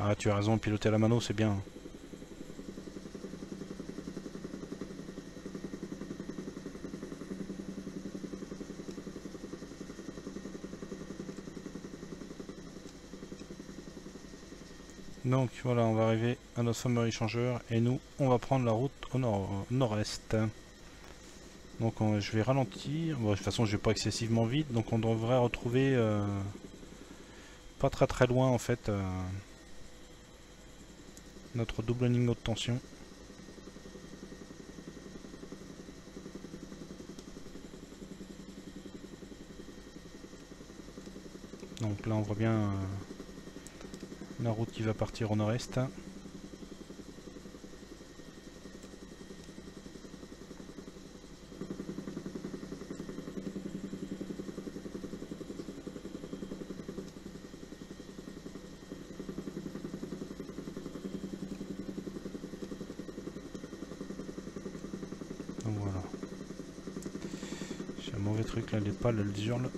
Ah, tu as raison, piloter à la mano, c'est bien. Donc voilà, on va arriver à notre fameux échangeur et nous, on va prendre la route au nord-est. Donc je vais ralentir. Bon, de toute façon, je vais pas excessivement vite, donc on devrait retrouver pas très loin en fait notre double ligne haute tension. Donc là, on voit bien la route qui va partir au nord-est. Donc voilà. J'ai un mauvais truc là, les pales elles hurlent.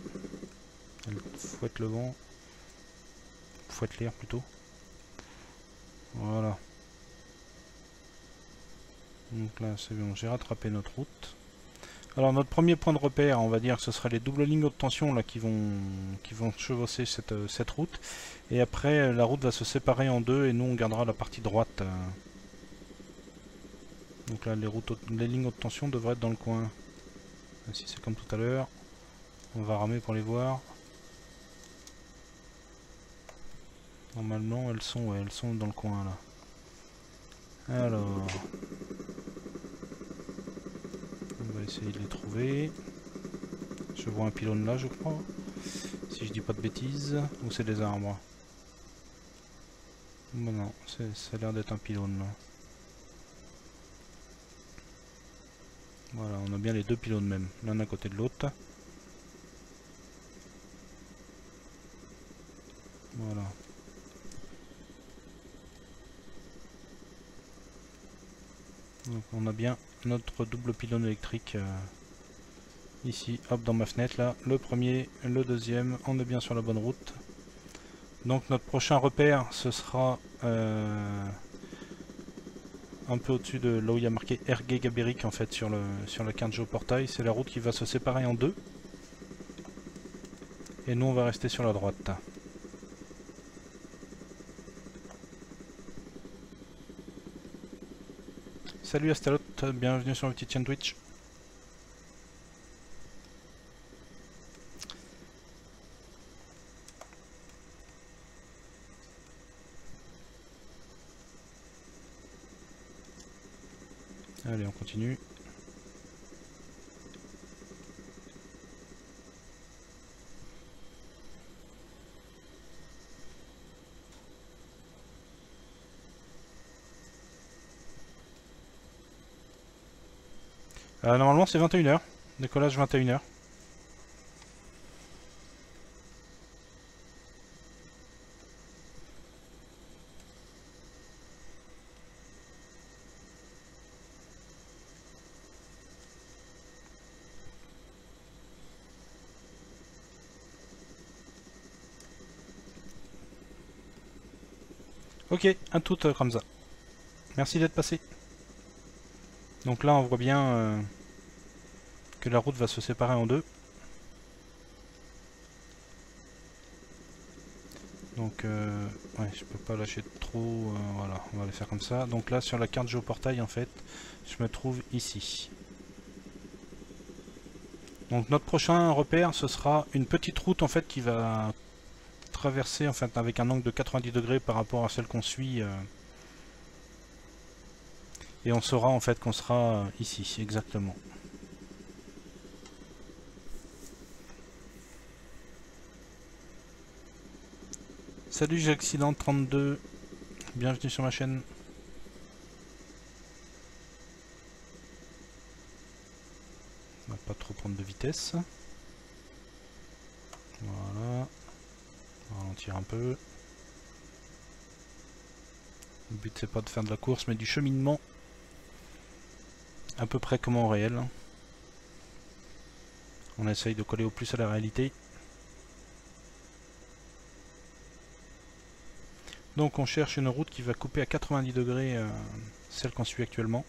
Elles fouettent le vent. Fouettent l'air plutôt. Voilà. Donc là c'est bon, j'ai rattrapé notre route. Alors notre premier point de repère, on va dire que ce sera les doubles lignes haute tension là qui vont chevaucher cette route. Et après la route va se séparer en deux et nous on gardera la partie droite. Donc là les lignes haute tension devraient être dans le coin. Si c'est comme tout à l'heure, on va ramer pour les voir. Normalement elles sont dans le coin là. Alors, on va essayer de les trouver. Je vois un pylône là je crois, si je dis pas de bêtises, ou c'est des arbres. Bon, non, ça a l'air d'être un pylône là. Voilà, on a bien les deux pylônes même, l'un à côté de l'autre. Voilà. Donc on a bien notre double pylône électrique ici, hop, dans ma fenêtre là. Le premier, le deuxième, on est bien sur la bonne route. Donc notre prochain repère, ce sera un peu au-dessus de là où il y a marqué Ergué Gabéric en fait sur la carte géoportail. C'est la route qui va se séparer en deux. Et nous on va rester sur la droite. Salut Astalot, bienvenue sur ma petite chaîne Twitch. Allez, on continue. Normalement c'est 21h, décollage 21h. Ok, à toute Ramza. Merci d'être passé. Donc là on voit bien que la route va se séparer en deux. Donc ouais, je peux pas lâcher trop, voilà, on va le faire comme ça. Donc là sur la carte géoportail en fait, je me trouve ici. Donc notre prochain repère ce sera une petite route en fait qui va traverser en fait avec un angle de 90 degrés par rapport à celle qu'on suit. Et on saura en fait qu'on sera ici, exactement. Salut J'accident32, bienvenue sur ma chaîne. On va pas trop prendre de vitesse. Voilà. On va ralentir un peu. Le but c'est pas de faire de la course mais du cheminement. À peu près comme en réel. On essaye de coller au plus à la réalité. Donc on cherche une route qui va couper à 90 degrés celle qu'on suit actuellement.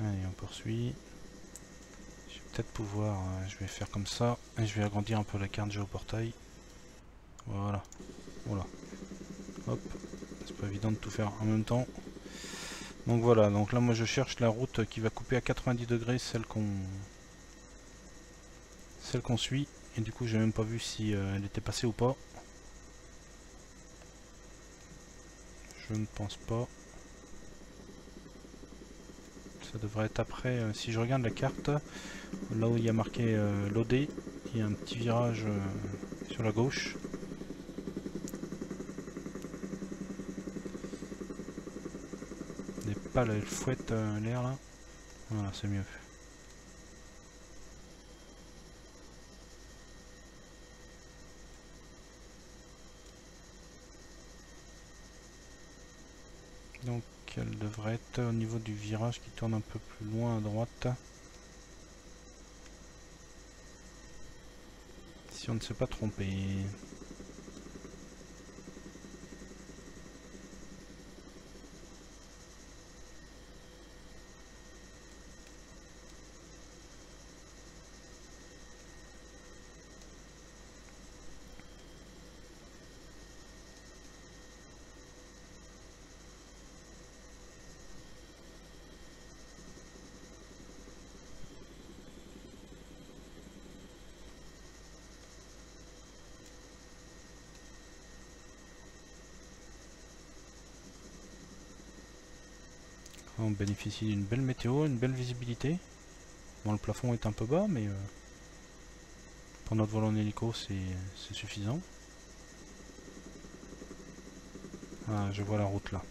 Allez, on poursuit. Je vais peut-être pouvoir, je vais faire comme ça, et je vais agrandir un peu la carte géoportail. Voilà, voilà. Hop, c'est pas évident de tout faire en même temps. Donc voilà, donc là moi je cherche la route qui va couper à 90 degrés celle qu'on suit. Et du coup j'ai même pas vu si elle était passée ou pas. Je ne pense pas. Ça devrait être après, si je regarde la carte, là où il y a marqué loader, il y a un petit virage sur la gauche. Des pales, elle fouette l'air là. Voilà, c'est mieux. Donc elle devrait être au niveau du virage qui tourne un peu plus loin à droite. Si on ne s'est pas trompé. On bénéficie d'une belle météo, une belle visibilité. Bon, le plafond est un peu bas, mais pour notre vol en hélico, c'est suffisant. Ah, je vois la route là.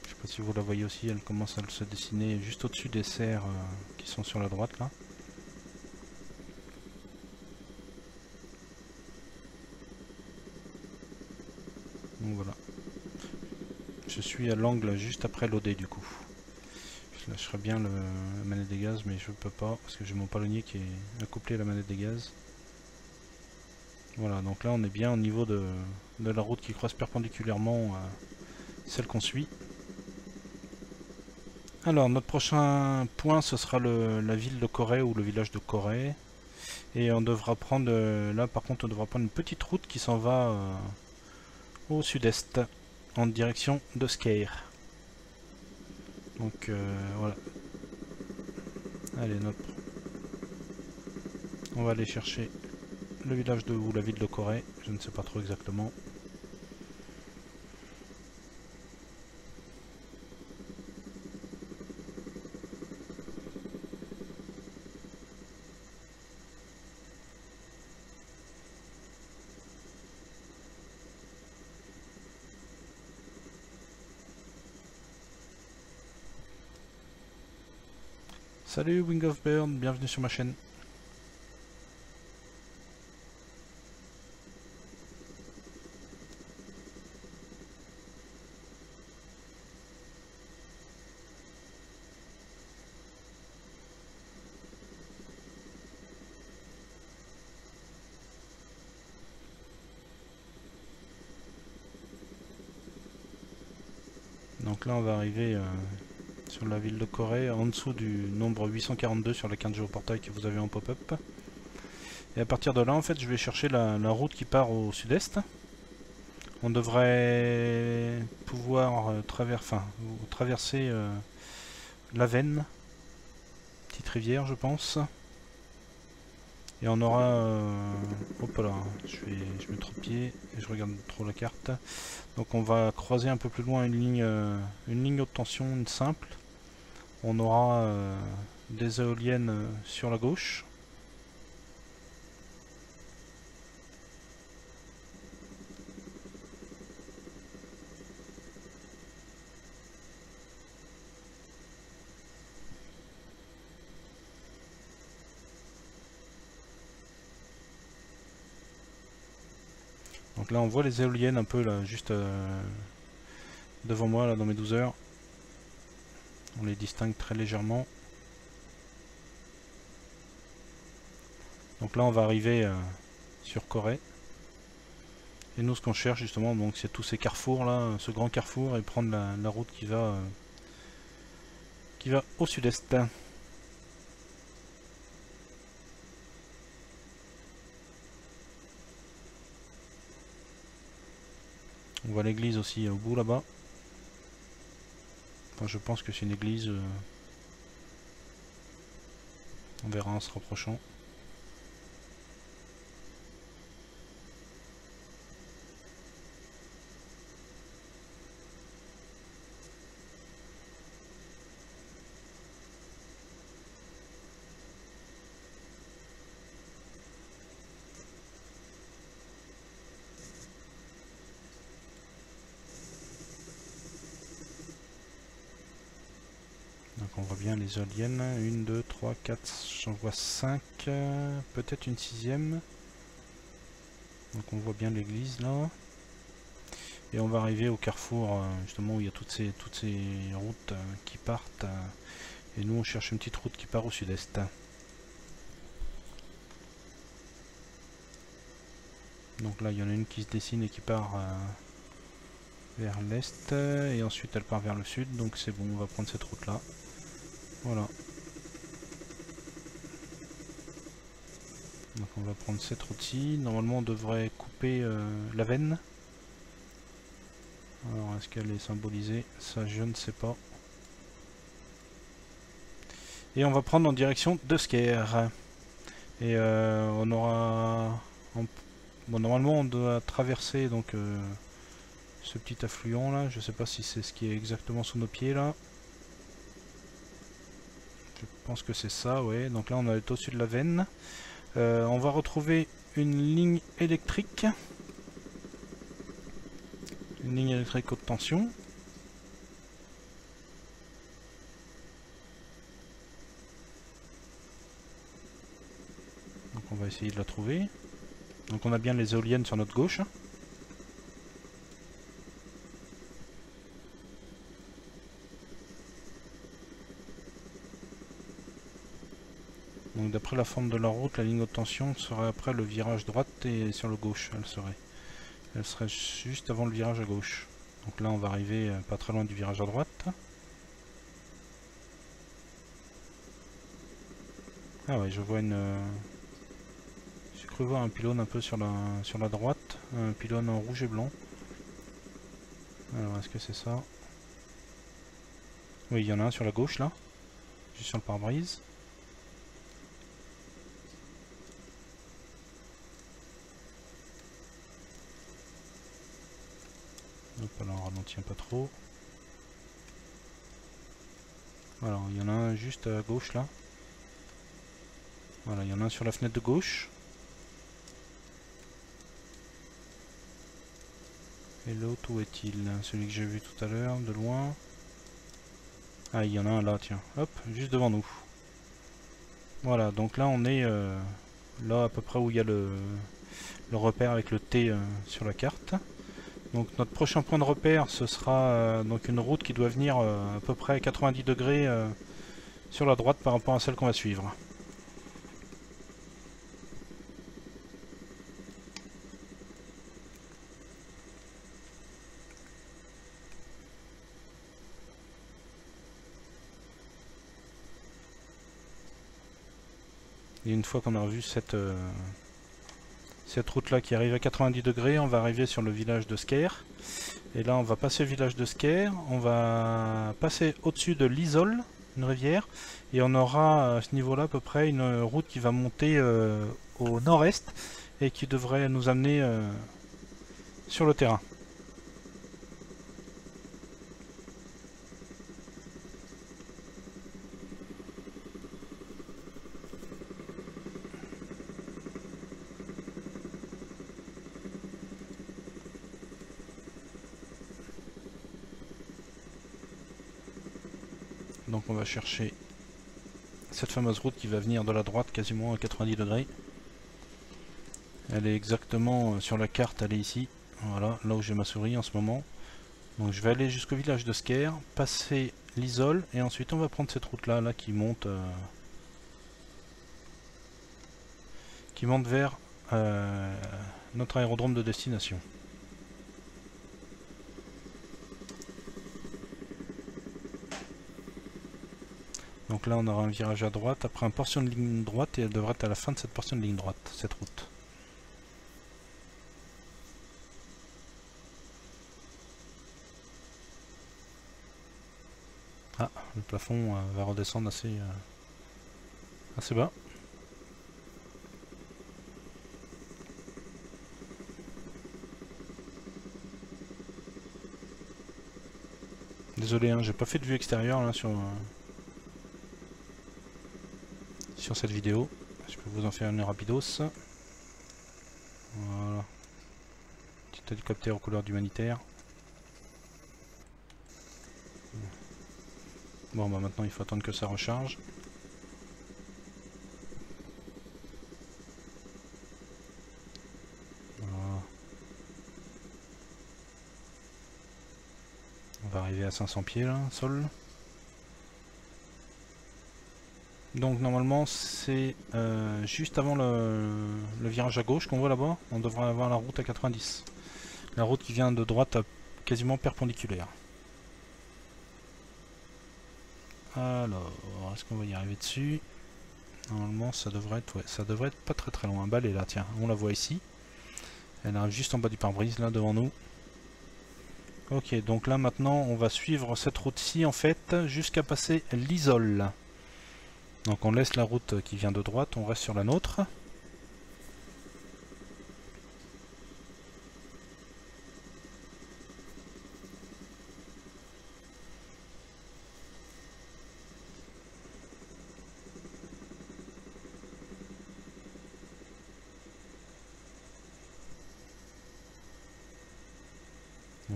Je sais pas si vous la voyez aussi, elle commence à se dessiner juste au-dessus des serres qui sont sur la droite là. Donc voilà. Je suis à l'angle juste après l'OD du coup. Je lâcherai bien la manette des gaz, mais je peux pas parce que j'ai mon palonnier qui est accouplé à la manette des gaz. Voilà, donc là on est bien au niveau de la route qui croise perpendiculairement à celle qu'on suit. Alors notre prochain point ce sera la ville de Corée ou le village de Corée. Et on devra prendre, là par contre on devra prendre une petite route qui s'en va au sud-est en direction de Skyr. Donc voilà. Allez, on va aller chercher le village ou la ville de Corée, je ne sais pas trop exactement. Salut Wing of Burn, bienvenue sur ma chaîne. Donc là on va arriver sur la ville de Corée, en dessous du nombre 842 sur la carte géoportail que vous avez en pop-up. Et à partir de là en fait je vais chercher la route qui part au sud-est. On devrait pouvoir traverser l'Avenne, petite rivière je pense. Et on aura... hop là, je mets trop de pieds et je regarde trop la carte. Donc on va croiser un peu plus loin une ligne haute tension, une simple. On aura des éoliennes sur la gauche. Donc là on voit les éoliennes un peu là, juste devant moi là dans mes 12 heures. On les distingue très légèrement. Donc là on va arriver sur Corée. Et nous ce qu'on cherche justement, donc c'est tous ces carrefours là, ce grand carrefour, et prendre la route qui va au sud-est. On voit l'église aussi au bout là-bas. Enfin, je pense que c'est une église. On verra en se rapprochant. Donc on voit bien les éoliennes, 1, 2, 3, 4, j'en vois 5, peut-être une 6e. Donc on voit bien l'église là. Et on va arriver au carrefour justement où il y a toutes ces routes qui partent. Et nous on cherche une petite route qui part au sud-est. Donc là il y en a une qui se dessine et qui part vers l'est. Et ensuite elle part vers le sud. Donc c'est bon, on va prendre cette route là. Voilà. Donc on va prendre cette route-ci. Normalement on devrait couper l'Avenne. Alors est-ce qu'elle est symbolisée? Ça je ne sais pas. Et on va prendre en direction de Skyr. Et on aura... Bon, normalement on doit traverser donc ce petit affluent là. Je sais pas si c'est ce qui est exactement sous nos pieds là. Je pense que c'est ça, ouais. Donc là on est au-dessus de la veine. On va retrouver une ligne électrique. Une ligne électrique haute tension. Donc on va essayer de la trouver. Donc on a bien les éoliennes sur notre gauche. Donc d'après la forme de la route, la ligne haute tension serait après le virage droite et sur le gauche, elle serait juste avant le virage à gauche. Donc là on va arriver pas très loin du virage à droite. Ah ouais, je vois une... J'ai cru voir un pylône un peu sur la droite, un pylône en rouge et blanc. Alors est-ce que c'est ça? Oui, il y en a un sur la gauche là, juste sur le pare-brise. Hop, alors on ralentit pas trop. Voilà, il y en a un juste à gauche là. Voilà, il y en a un sur la fenêtre de gauche. Et l'autre, où est-il? Celui que j'ai vu tout à l'heure, de loin. Ah, il y en a un là, tiens. Hop, juste devant nous. Voilà, donc là on est là à peu près où il y a le repère avec le T sur la carte. Donc notre prochain point de repère, ce sera donc une route qui doit venir à peu près 90 degrés sur la droite par rapport à celle qu'on va suivre. Et une fois qu'on a revu cette route là qui arrive à 90 degrés, on va arriver sur le village de Sker. Et là on va passer le village de Sker, on va passer au-dessus de l'Isole, une rivière, et on aura à ce niveau-là à peu près une route qui va monter au nord-est et qui devrait nous amener sur le terrain. Donc on va chercher cette fameuse route qui va venir de la droite quasiment à 90 degrés. Elle est exactement sur la carte, elle est ici. Voilà, là où j'ai ma souris en ce moment. Donc je vais aller jusqu'au village de Sker, passer l'Isole et ensuite on va prendre cette route là qui monte vers notre aérodrome de destination. Donc là on aura un virage à droite, après une portion de ligne droite et elle devrait être à la fin de cette portion de ligne droite, cette route. Ah, le plafond va redescendre assez bas. Désolé, hein, j'ai pas fait de vue extérieure là sur cette vidéo. Je peux vous en faire une rapidos. Voilà. Petit hélicoptère aux couleurs d'humanitaire. Bon bah maintenant il faut attendre que ça recharge. Voilà. On va arriver à 500 pieds là, sol. Donc normalement c'est juste avant le virage à gauche qu'on voit là-bas. On devrait avoir la route à 90. La route qui vient de droite à quasiment perpendiculaire. Alors, est-ce qu'on va y arriver dessus? Normalement ça devrait être, ouais, ça devrait être pas très loin. Bah elle est là, tiens, on la voit ici. Elle arrive juste en bas du pare-brise là devant nous. Ok, donc là maintenant on va suivre cette route-ci en fait jusqu'à passer l'Isole. Donc on laisse la route qui vient de droite, on reste sur la nôtre.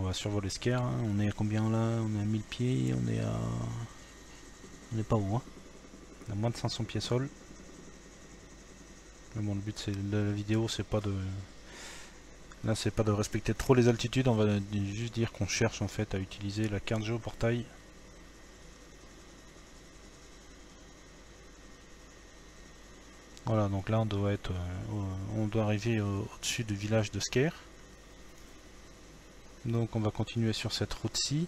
On va survoler Sker, hein. On est à combien là? On est à 1000 pieds, on est à... On n'est pas haut, hein. On a moins de 500 pieds sol. Mais bon, le but de la vidéo, c'est pas de... Là, c'est pas de respecter trop les altitudes, on va juste dire qu'on cherche en fait à utiliser la carte géoportail. Voilà, donc là on doit être, on doit arriver au-dessus du village de Sker. Donc on va continuer sur cette route-ci.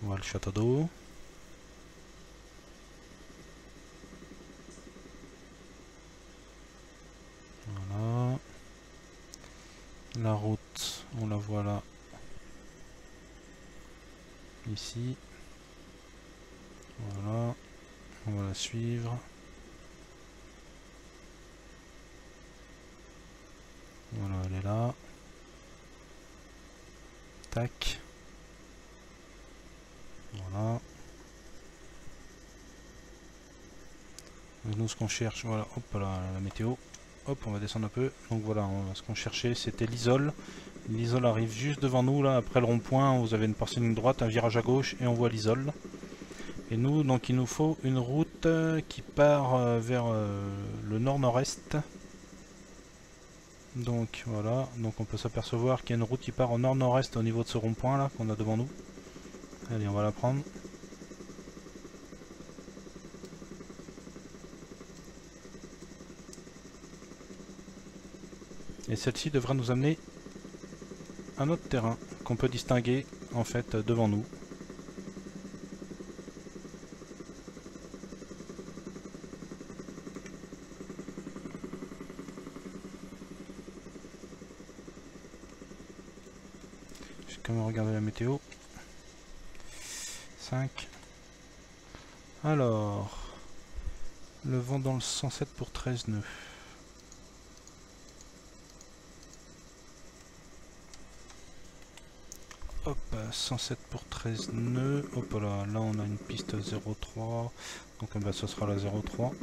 On va le château d'eau. Voilà. La route, on la voit là. Ici. Voilà. On va la suivre. Voilà, elle est là. Tac. Voilà. Donc nous ce qu'on cherche, voilà, hop là, la météo. Hop, on va descendre un peu. Donc voilà, ce qu'on cherchait c'était l'isole. L'isole arrive juste devant nous là, après le rond-point, vous avez une partie ligne droite, un virage à gauche et on voit l'isole. Et nous, donc il nous faut une route qui part vers le nord-nord-est. Donc voilà, donc on peut s'apercevoir qu'il y a une route qui part au nord-nord-est au niveau de ce rond-point là qu'on a devant nous. Allez, on va la prendre. Et celle-ci devra nous amener à notre terrain qu'on peut distinguer en fait devant nous. Je vais quand même regarder la météo. 5. Alors, le vent dans le 107 pour 13 nœuds. Hop, 107 pour 13 nœuds. Hop là, là on a une piste 0,3. Donc bah, ce sera la 0,3.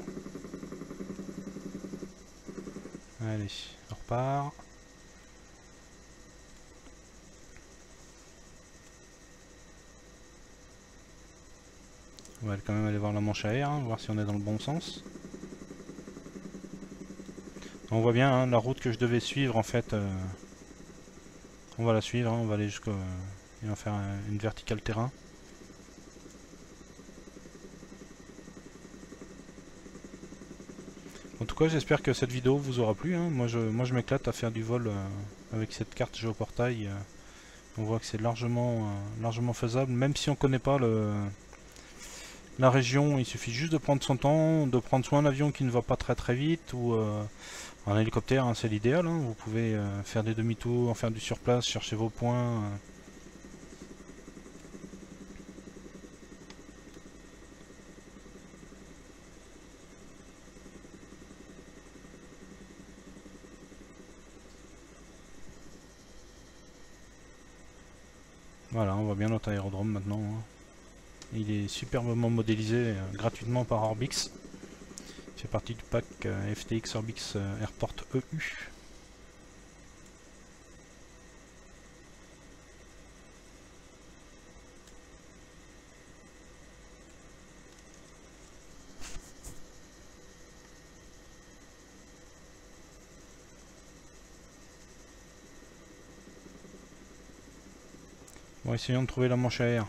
Allez, on repart. On va quand même aller voir la manche à air, hein, voir si on est dans le bon sens. On voit bien hein, la route que je devais suivre en fait. On va la suivre, hein, on va aller jusqu'au... et on va faire une verticale terrain. En tout cas j'espère que cette vidéo vous aura plu, hein. Moi je m'éclate à faire du vol avec cette carte géoportail. On voit que c'est largement faisable, même si on ne connaît pas la région, il suffit juste de prendre son temps, de prendre soit un avion qui ne va pas très très vite, ou un hélicoptère, hein, c'est l'idéal, hein. Vous pouvez faire des demi-tours, faire du surplace, chercher vos points. Voilà, on voit bien notre aérodrome maintenant, hein. Il est superbement modélisé gratuitement par Orbix. Il fait partie du pack FTX Orbix Airport EU. Bon, essayons de trouver la manche à air.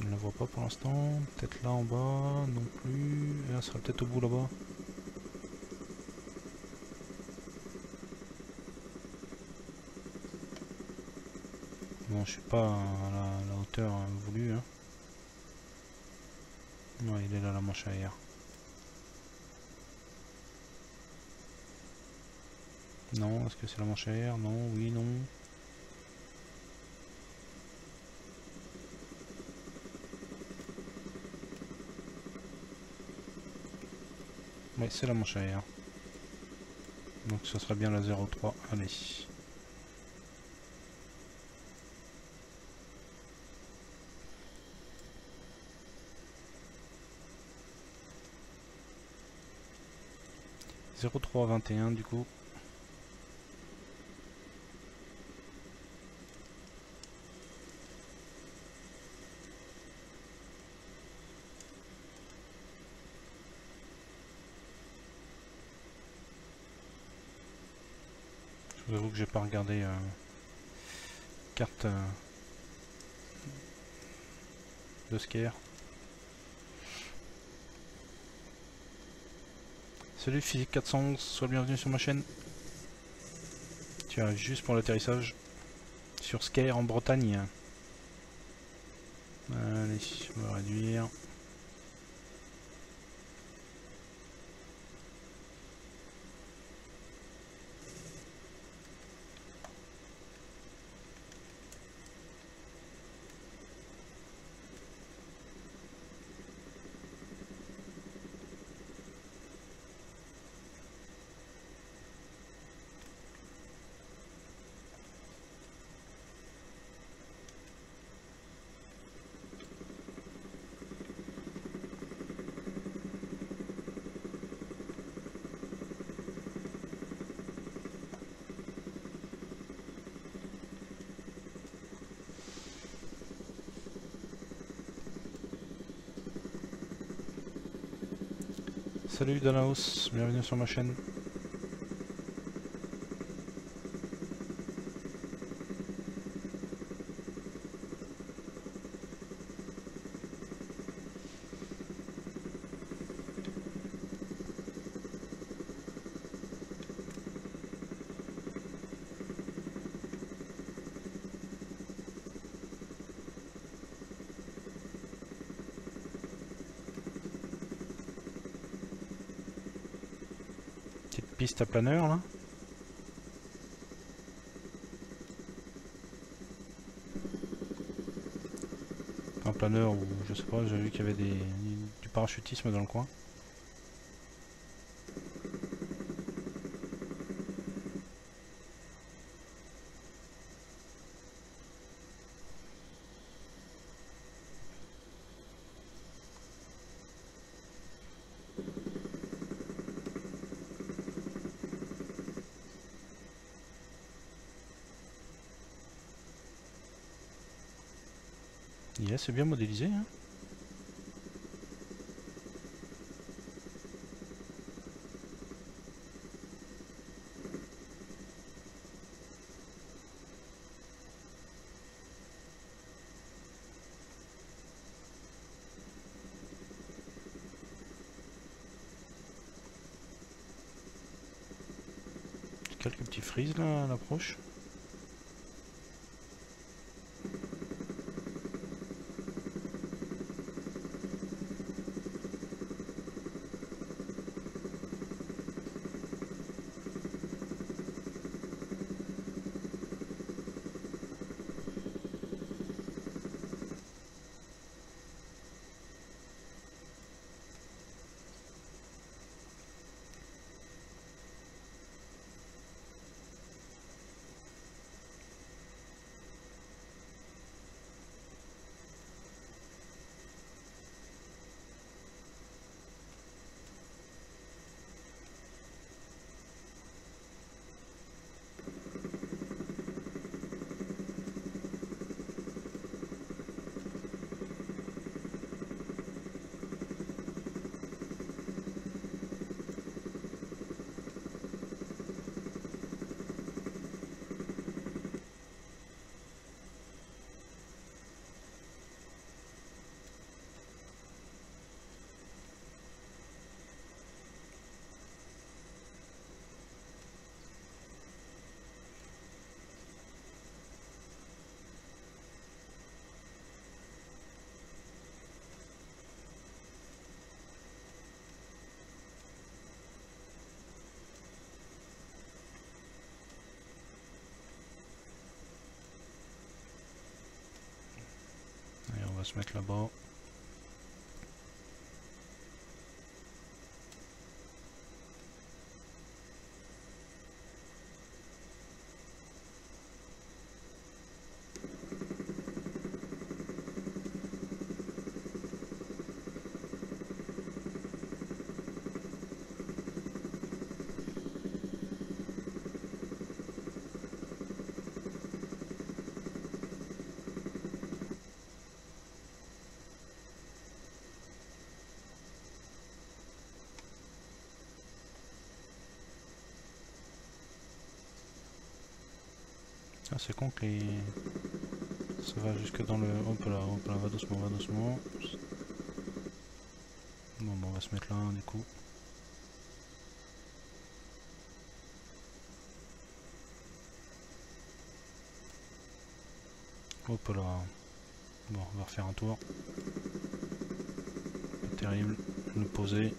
Je ne la vois pas pour l'instant. Peut-être là en bas, non plus. Et elle sera peut-être au bout là-bas. Bon, je suis pas à la hauteur voulue, hein. Ouais, il est là la manche à air. Non, est-ce que c'est la manche à air? Non, oui, non. Oui, c'est la moins chère. Donc ça sera bien la 0,3. Allez. « 0,321 du coup. Je vous avoue que j'ai pas regardé carte de skier. Salut Physique 411, sois le bienvenu sur ma chaîne. Tu arrives juste pour l'atterrissage sur Sker en Bretagne. Allez, on va réduire. Salut Danaos, bienvenue sur ma chaîne. Piste à planeur là. Un planeur ou je sais pas, j'ai vu qu'il y avait du parachutisme dans le coin. Yeah, c'est bien modélisé, hein. Quelques petits frises là à l'approche. Allez, on va se mettre là-bas. Ah, c'est con que ça va jusque dans le... hop là, va doucement, va doucement. Bon, on va se mettre là, du coup. Hop là. Bon, on va refaire un tour. Pas terrible. Le poser.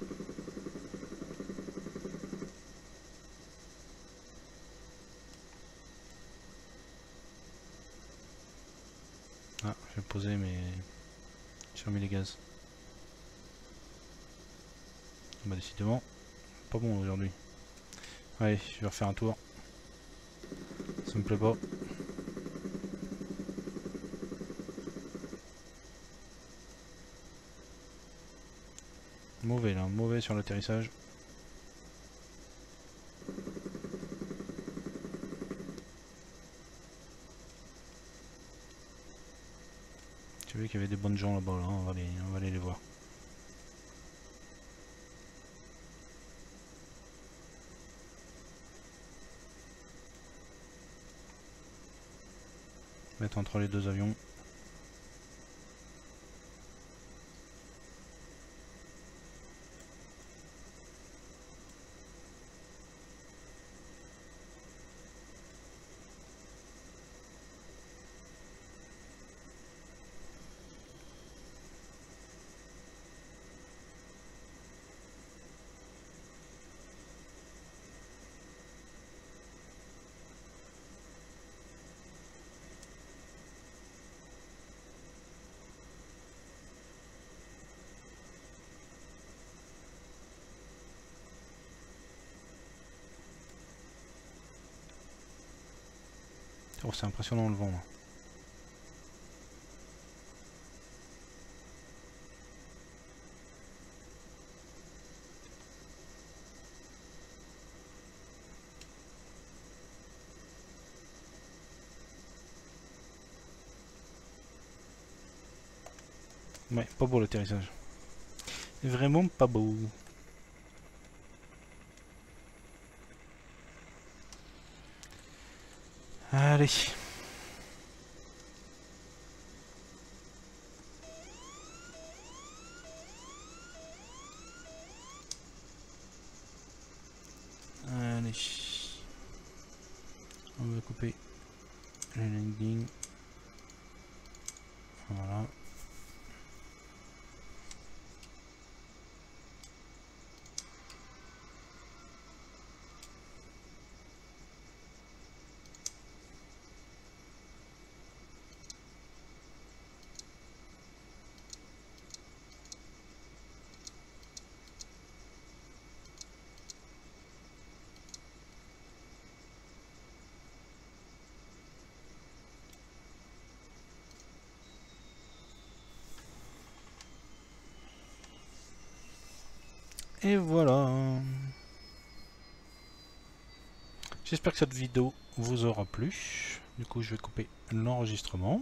Ah, je vais poser mais j'ai remis les gaz. Bah décidément, pas bon aujourd'hui. Allez, je vais refaire un tour. Ça me plaît pas. Mauvais là, mauvais sur l'atterrissage. Tu vois qu'il y avait des bonnes gens là-bas, là. On va aller les voir. Mettre entre les deux avions. Oh, c'est impressionnant le vent là. Ouais, pas beau l'atterrissage. Vraiment pas beau. Allez. Allez. On va couper le landing. Voilà. Et voilà. J'espère que cette vidéo vous aura plu. Du coup, je vais couper l'enregistrement.